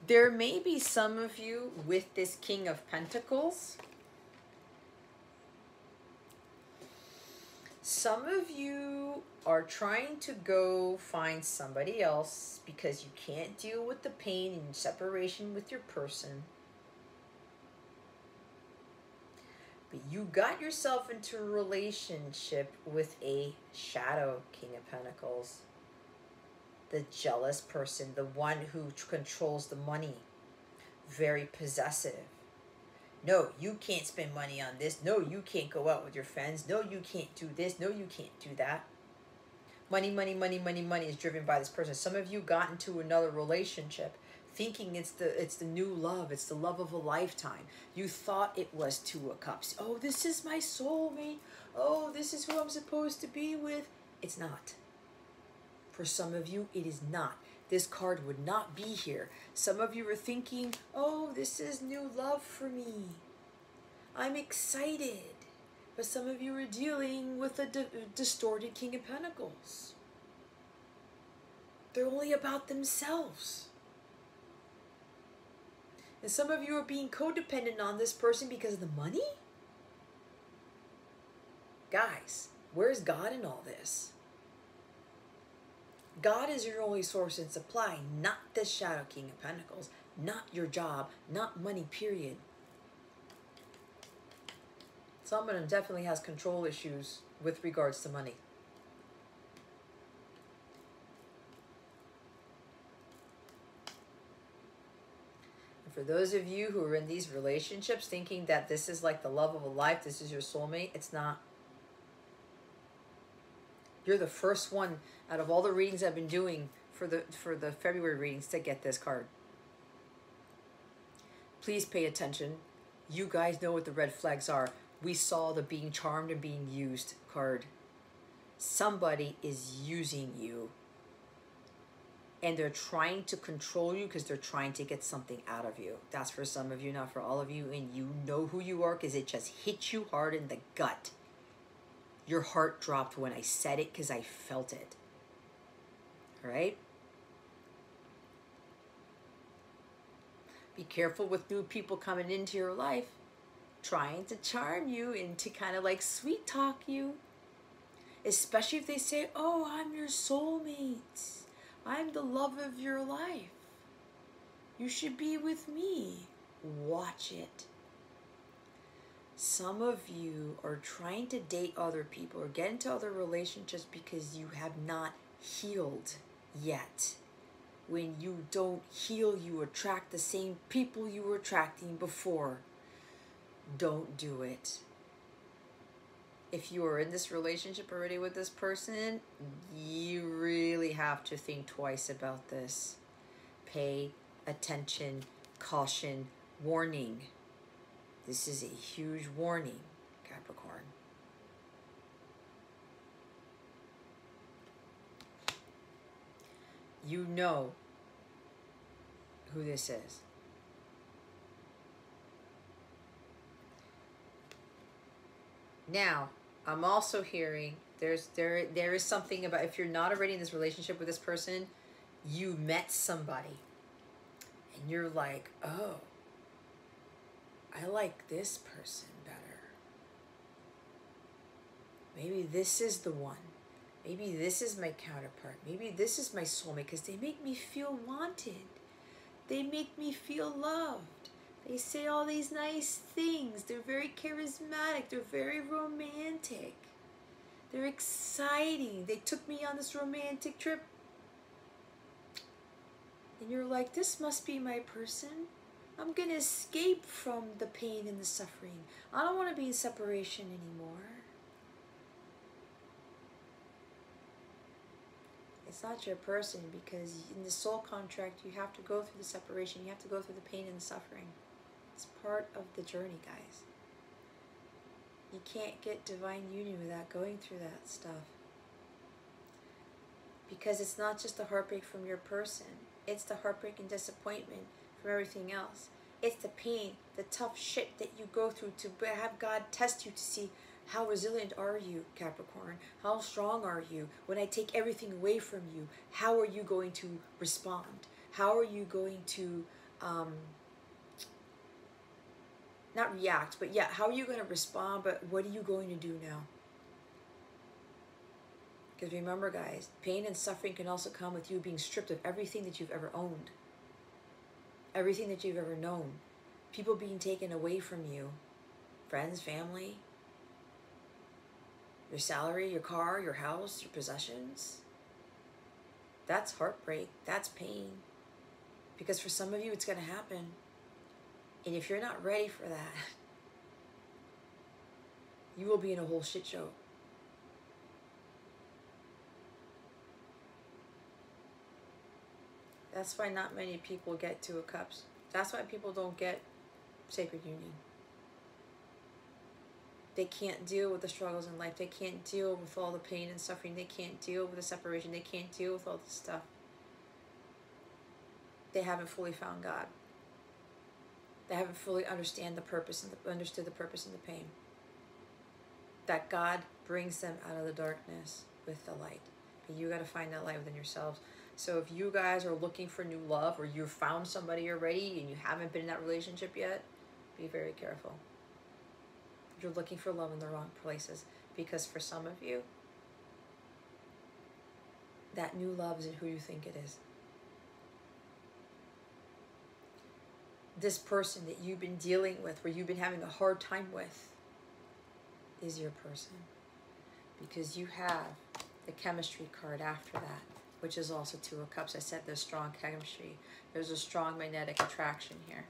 There may be some of you with this King of Pentacles. Some of you are trying to go find somebody else because you can't deal with the pain and separation with your person. But you got yourself into a relationship with a shadow King of Pentacles. The jealous person, the one who controls the money. Very possessive. No, you can't spend money on this. No, you can't go out with your friends. No, you can't do this. No, you can't do that. Money, money, money, money, money is driven by this person. Some of you got into another relationship thinking it's the new love. It's the love of a lifetime. You thought it was Two of Cups. Oh, this is my soulmate. Oh, this is who I'm supposed to be with. It's not. For some of you, it is not. This card would not be here. Some of you are thinking, oh, this is new love for me. I'm excited. But some of you are dealing with a distorted King of Pentacles. They're only about themselves. And some of you are being codependent on this person because of the money? Guys, where's God in all this? God is your only source and supply, not this Shadow King of Pentacles, not your job, not money, period. Someone definitely has control issues with regards to money. for those of you who are in these relationships thinking that this is like the love of a life, this is your soulmate, it's not. You're the first one out of all the readings I've been doing for the February readings to get this card. Please pay attention. You guys know what the red flags are. We saw the being charmed and being used card. Somebody is using you. And they're trying to control you because they're trying to get something out of you. That's for some of you, not for all of you. And you know who you are because it just hit you hard in the gut. Your heart dropped when I said it because I felt it. All right? Be careful with new people coming into your life, trying to charm you and to kind of like sweet talk you. Especially if they say, oh, I'm your soulmate. I'm the love of your life. You should be with me. Watch it. Some of you are trying to date other people or get into other relationships because you have not healed yet. When you don't heal, you attract the same people you were attracting before. Don't do it. If you are in this relationship already with this person, you really have to think twice about this. Pay attention, caution, warning. This is a huge warning, Capricorn. You know who this is. Now, I'm also hearing there is something about if you're not already in this relationship with this person, you met somebody and you're like, oh, I like this person better. Maybe this is the one. Maybe this is my counterpart. Maybe this is my soulmate because they make me feel wanted. They make me feel loved. They say all these nice things. They're very charismatic. They're very romantic. They're exciting. They took me on this romantic trip. And you're like, this must be my person. I'm going to escape from the pain and the suffering. I don't want to be in separation anymore. It's not your person because in the soul contract, you have to go through the separation. You have to go through the pain and the suffering. It's part of the journey, guys. You can't get divine union without going through that stuff. Because it's not just the heartbreak from your person. It's the heartbreak and disappointment from everything else. It's the pain, the tough shit that you go through to have God test you to see how resilient are you, Capricorn? How strong are you? When I take everything away from you, how are you going to respond? How are you going to, not react, but yeah, how are you going to respond? But what are you going to do now? Because remember, guys, pain and suffering can also come with you being stripped of everything that you've ever owned. Everything that you've ever known. People being taken away from you. Friends, family. Your salary, your car, your house, your possessions. That's heartbreak. That's pain. Because for some of you, it's going to happen. And if you're not ready for that, you will be in a whole shit show. That's why not many people get Two of Cups. That's why people don't get Sacred Union. They can't deal with the struggles in life. They can't deal with all the pain and suffering. They can't deal with the separation. They can't deal with all this stuff. They haven't fully found God. They haven't fully understood the purpose and the pain. That God brings them out of the darkness with the light. But you got to find that light within yourselves. So if you guys are looking for new love, or you've found somebody already and you haven't been in that relationship yet, be very careful. You're looking for love in the wrong places, because for some of you, that new love isn't who you think it is. This person that you've been dealing with, where you've been having a hard time with, is your person. Because you have the chemistry card after that, which is also Two of Cups. I said there's strong chemistry. There's a strong magnetic attraction here.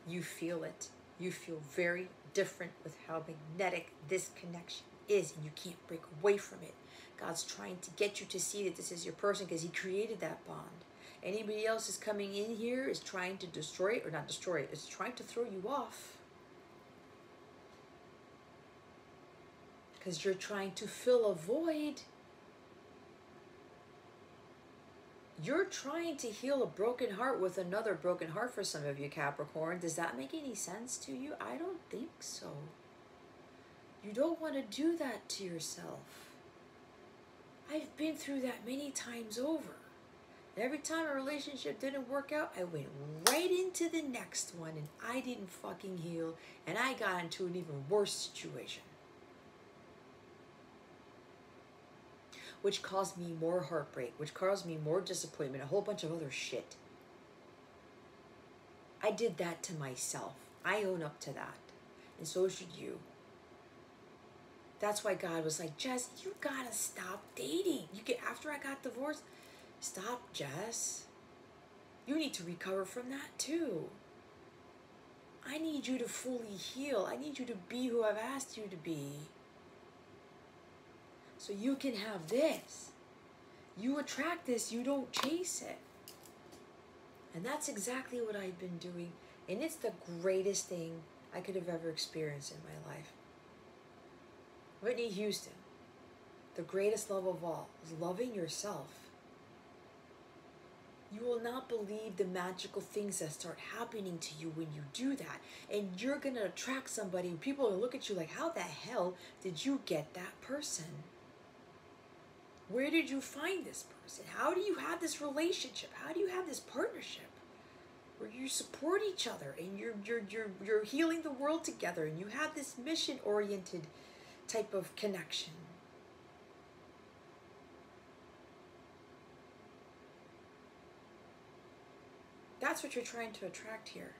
You feel it. You feel very different with how magnetic this connection is, and you can't break away from it. God's trying to get you to see that this is your person because he created that bond. Anybody else is coming in here is trying to destroy it, or not destroy it, it's trying to throw you off. Because you're trying to fill a void. You're trying to heal a broken heart with another broken heart for some of you, Capricorn. Does that make any sense to you? I don't think so. You don't want to do that to yourself. I've been through that many times over. Every time a relationship didn't work out, I went right into the next one and I didn't fucking heal and I got into an even worse situation. Which caused me more heartbreak, which caused me more disappointment, a whole bunch of other shit. I did that to myself. I own up to that. And so should you. That's why God was like, Jess, you gotta stop dating. After I got divorced, stop, Jess. You need to recover from that too. I need you to fully heal. I need you to be who I've asked you to be. So you can have this. You attract this, you don't chase it. And that's exactly what I've been doing. And it's the greatest thing I could have ever experienced in my life. Whitney Houston, the greatest love of all is loving yourself. You will not believe the magical things that start happening to you when you do that. And you're going to attract somebody. People will look at you like, how the hell did you get that person? Where did you find this person? How do you have this relationship? How do you have this partnership where you support each other and you're healing the world together and you have this mission-oriented type of connection? That's what you're trying to attract here,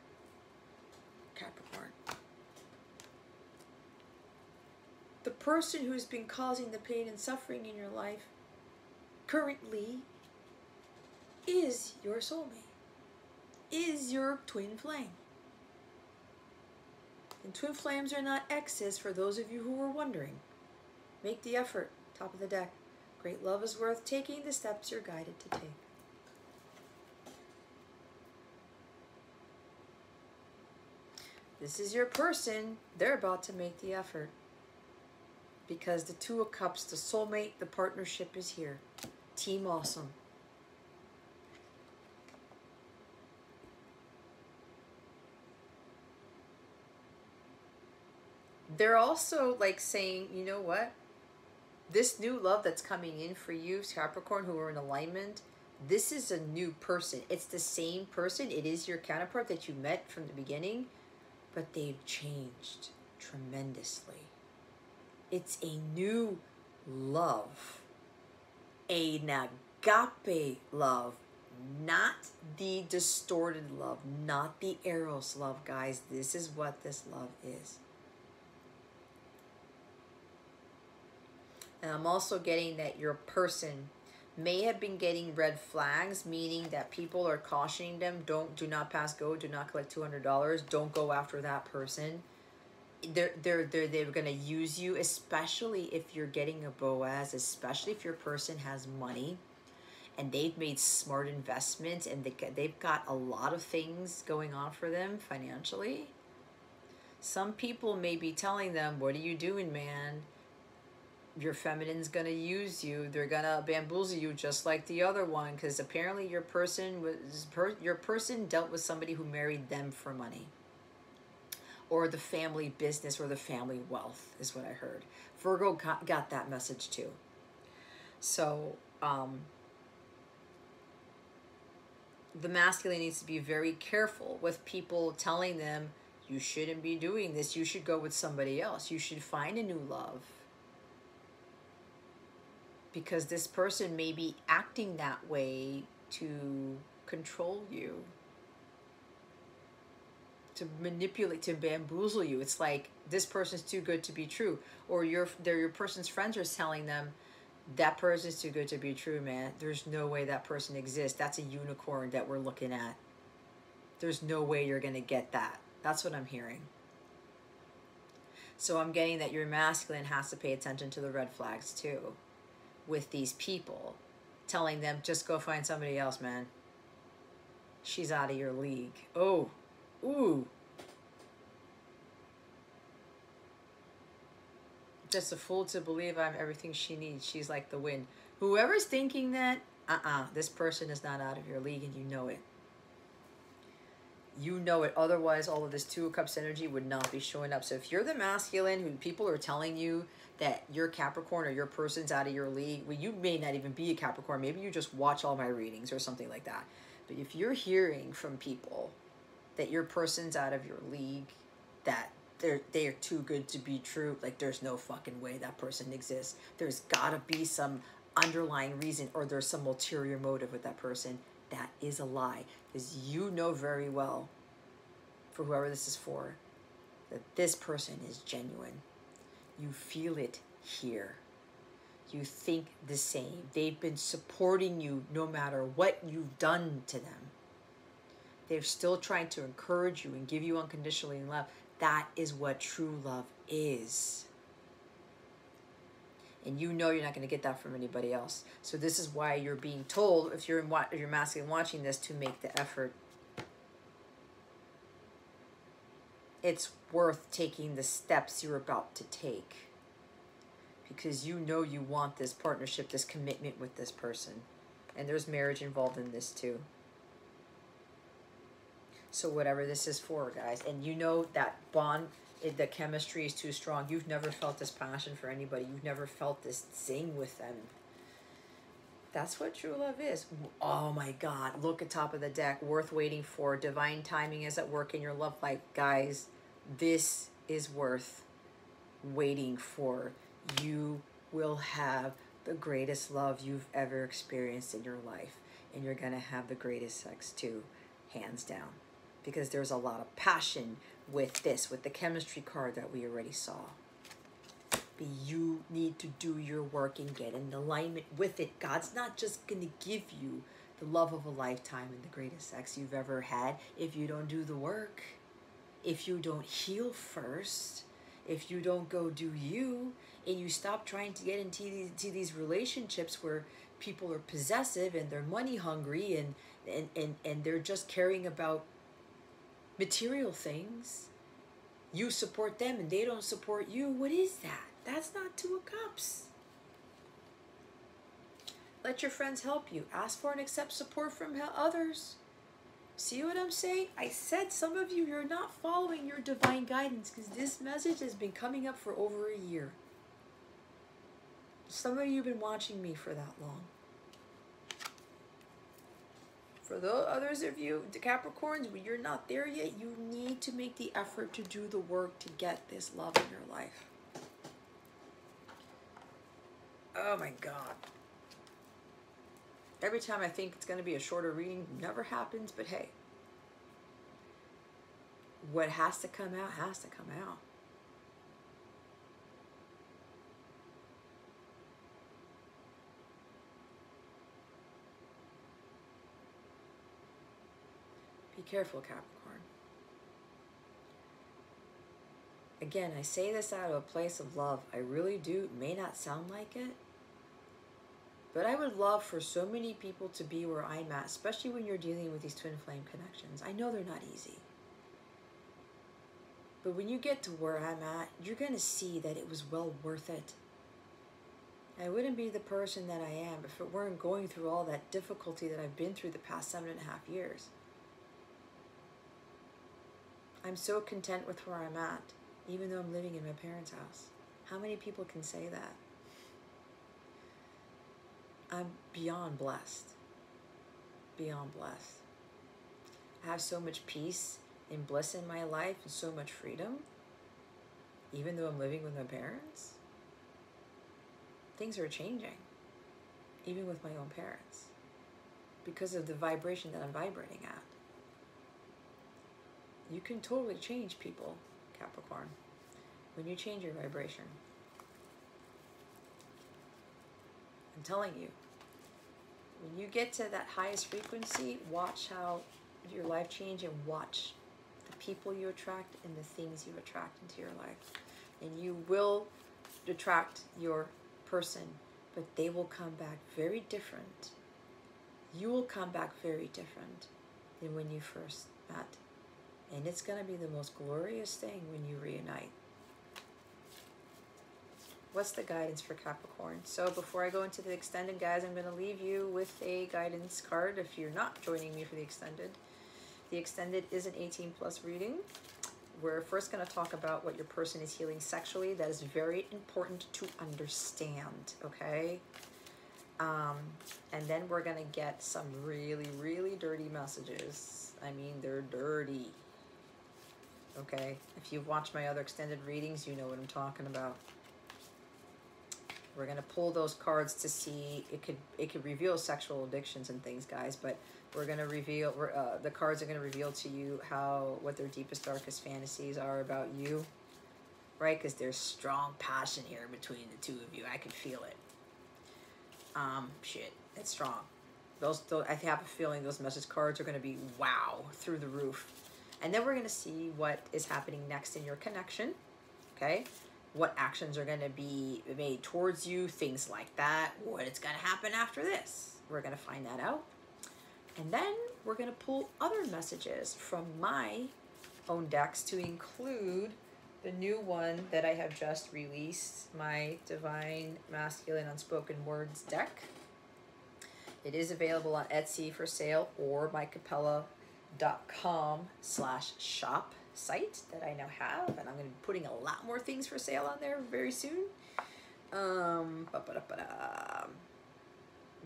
Capricorn. The person who's been causing the pain and suffering in your life currently is your soulmate, is your twin flame. And twin flames are not exes, for those of you who were wondering. Make the effort. Top of the deck. Great love is worth taking the steps you're guided to take. This is your person. They're about to make the effort. Because the Two of Cups, the soulmate, the partnership is here. Team awesome. They're also like saying, you know what? This new love that's coming in for you, Capricorn, who are in alignment, this is a new person. It's the same person. It is your counterpart that you met from the beginning, but they've changed tremendously. It's a new love. An agape love. Not the distorted love. Not the Eros love, guys. This is what this love is. And I'm also getting that your person may have been getting red flags, meaning that people are cautioning them, do not pass go, do not collect $200, don't go after that person. They're going to use you, especially if you're getting a Boaz, especially if your person has money and they've made smart investments and they've got a lot of things going on for them financially. Some people may be telling them, what are you doing, man? Your feminine's going to use you. They're going to bamboozle you just like the other one, because apparently your person dealt with somebody who married them for money. Or the family business or the family wealth is what I heard. Virgo got that message too. So the masculine needs to be very careful with people telling them, you shouldn't be doing this. You should go with somebody else. You should find a new love. Because this person may be acting that way to control you, to manipulate, to bamboozle you. It's like, this person's too good to be true. Or your person's friends are telling them, that person's too good to be true, man. There's no way that person exists. That's a unicorn that we're looking at. There's no way you're going to get that. That's what I'm hearing. So I'm getting that your masculine has to pay attention to the red flags too with these people, telling them, just go find somebody else, man. She's out of your league. Oh, ooh. Just a fool to believe I'm everything she needs. She's like the wind. Whoever's thinking that, this person is not out of your league, and you know it. You know it. Otherwise, all of this Two of Cups energy would not be showing up. So if you're the masculine who people are telling you that your Capricorn or your person's out of your league, well, you may not even be a Capricorn. Maybe you just watch all my readings or something like that. But if you're hearing from people that your person's out of your league, that they're too good to be true, like there's no fucking way that person exists. There's gotta be some underlying reason, or there's some ulterior motive with that person. That is a lie. Because you know very well, for whoever this is for, that this person is genuine. You feel it here. You think the same. They've been supporting you no matter what you've done to them. They're still trying to encourage you and give you unconditionally love. That is what true love is. And you know you're not going to get that from anybody else. So this is why you're being told, if you're masculine watching this, to make the effort. It's worth taking the steps you're about to take. Because you know you want this partnership, this commitment with this person. And there's marriage involved in this too. So whatever this is for, guys. And you know that bond, the chemistry is too strong. You've never felt this passion for anybody. You've never felt this zing with them. That's what true love is. Oh my God. Look at top of the deck. Worth waiting for. Divine timing is at work in your love life. Guys, this is worth waiting for. You will have the greatest love you've ever experienced in your life. And you're going to have the greatest sex too. Hands down. Because there's a lot of passion with this, with the chemistry card that we already saw. But you need to do your work and get in alignment with it. God's not just going to give you the love of a lifetime and the greatest sex you've ever had if you don't do the work. If you don't heal first. If you don't go do you. And you stop trying to get into these relationships where people are possessive and they're money hungry and they're just caring about material things. You support them and they don't support you. What is that? That's not Two of Cups. Let your friends help you. Ask for and accept support from others. See what I'm saying? I said some of you, you're not following your divine guidance because this message has been coming up for over a year. Some of you have been watching me for that long. For the others of you, the Capricorns, when you're not there yet, you need to make the effort to do the work to get this love in your life. Oh my God. Every time I think it's going to be a shorter reading, never happens, but hey. What has to come out has to come out. Be careful, Capricorn. Again, I say this out of a place of love. I really do. It may not sound like it. But I would love for so many people to be where I'm at, especially when you're dealing with these twin flame connections. I know they're not easy. But when you get to where I'm at, you're going to see that it was well worth it. I wouldn't be the person that I am if it weren't going through all that difficulty that I've been through the past 7.5 years. I'm so content with where I'm at, even though I'm living in my parents' house. How many people can say that? I'm beyond blessed. Beyond blessed. I have so much peace and bliss in my life and so much freedom, even though I'm living with my parents. Things are changing, even with my own parents, because of the vibration that I'm vibrating at. You can totally change people, Capricorn, when you change your vibration. I'm telling you, when you get to that highest frequency, watch how your life change and watch the people you attract and the things you attract into your life. And you will attract your person, but they will come back very different. You will come back very different than when you first met. And it's going to be the most glorious thing when you reunite. What's the guidance for Capricorn? So before I go into the extended, guys, I'm going to leave you with a guidance card if you're not joining me for the extended. The extended is an 18+ reading. We're first going to talk about what your person is healing sexually. That is very important to understand, okay? And then we're going to get some really, really dirty messages. I mean, they're dirty. Okay? If you've watched my other extended readings, you know what I'm talking about. We're going to pull those cards to see. It could reveal sexual addictions and things, guys, but we're going to reveal, the cards are going to reveal to you what their deepest, darkest fantasies are about you, right? Because there's strong passion here between the two of you. I can feel it. Shit, it's strong. Those, I have a feeling those message cards are going to be wow, through the roof. And then we're going to see what is happening next in your connection, okay? What actions are going to be made towards you, things like that. What is going to happen after this? We're going to find that out. And then we're going to pull other messages from my own decks to include the new one that I have just released, my Divine Masculine Unspoken Words deck. It is available on Etsy for sale or my capella.com/shop site that I now have, and I'm going to be putting a lot more things for sale on there very soon.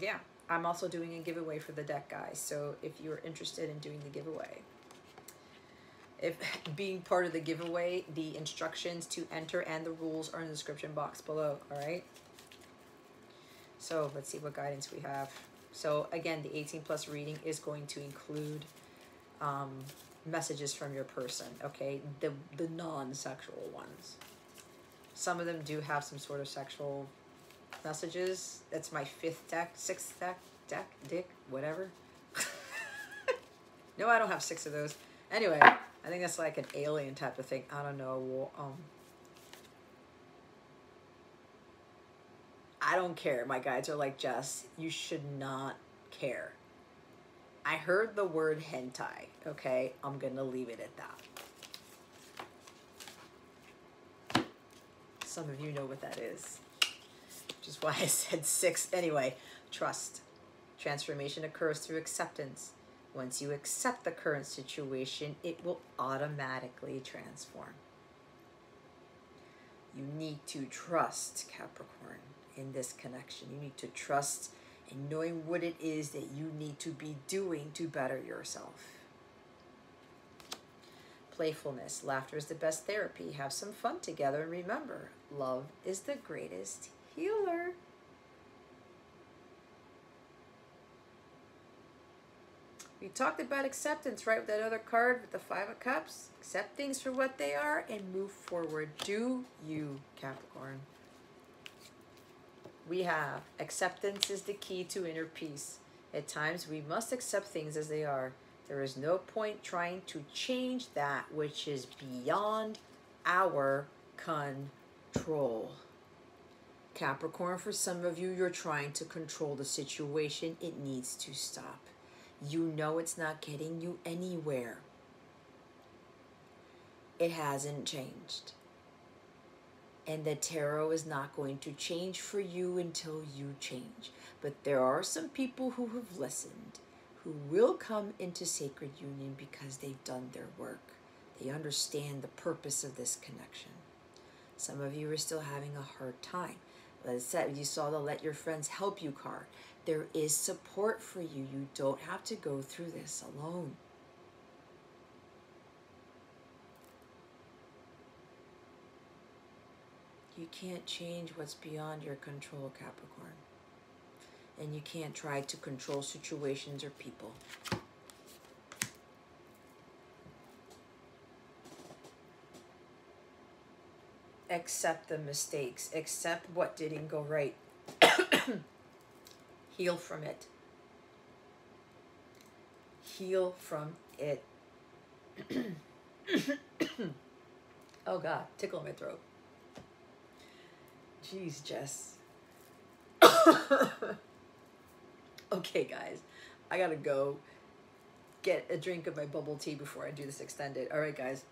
Yeah, I'm also doing a giveaway for the deck, guys, so if you're interested in doing the giveaway, if being part of the giveaway, the instructions to enter and the rules are in the description box below. All right, so let's see what guidance we have. So again, the 18+ reading is going to include messages from your person, okay? The non-sexual ones. Some of them do have some sort of sexual messages. That's my 5th deck, 6th deck, whatever. No, I don't have 6 of those. Anyway, I think that's like an alien type of thing. I don't know. I don't care. My guides are like, Jess, you should not care. I heard the word hentai, okay? I'm going to leave it at that. Some of you know what that is, which is why I said 6. Anyway, trust. Transformation occurs through acceptance. Once you accept the current situation, it will automatically transform. You need to trust, Capricorn, in this connection. You need to trust in knowing what it is that you need to be doing to better yourself. Playfulness. Laughter is the best therapy. Have some fun together, and remember, love is the greatest healer. We talked about acceptance, right, with that other card with the 5 of Cups. Accept things for what they are and move forward. Do you, Capricorn? We have acceptance is the key to inner peace. At times, we must accept things as they are. There is no point trying to change that which is beyond our control. Capricorn, for some of you, you're trying to control the situation. It needs to stop. You know it's not getting you anywhere. It hasn't changed. And the tarot is not going to change for you until you change. But there are some people who have listened, who will come into sacred union because they've done their work. They understand the purpose of this connection. Some of you are still having a hard time. As I said, you saw the Let Your Friends Help You card. There is support for you. You don't have to go through this alone. You can't change what's beyond your control, Capricorn. And you can't try to control situations or people. Accept the mistakes. Accept what didn't go right. Heal from it. Heal from it. Oh God, tickle in my throat. Jeez, Jess. Okay, guys, I gotta go get a drink of my bubble tea before I do this extended. All right, guys,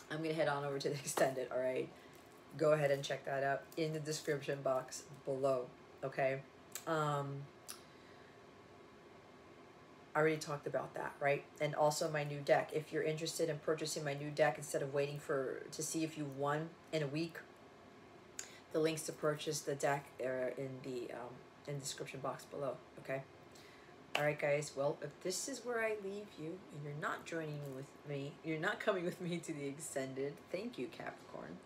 I'm gonna head on over to the extended. All right, go ahead and check that out in the description box below. Okay. I already talked about that, right? And also my new deck. If you're interested in purchasing my new deck instead of waiting to see if you've won in a week, the links to purchase the deck are in the description box below. Okay. All right, guys. Well, if this is where I leave you and you're not joining with me, you're not coming with me to the extended. Thank you, Capricorn,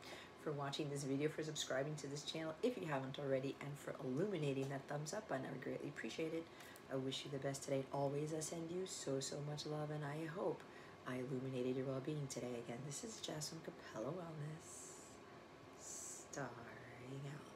for watching this video, for subscribing to this channel if you haven't already, and for illuminating that thumbs up button. I would greatly appreciate it. I wish you the best today. Always, I send you so much love, and I hope I illuminated your well-being today. Again, this is Jess from Capella Wellness, starring out.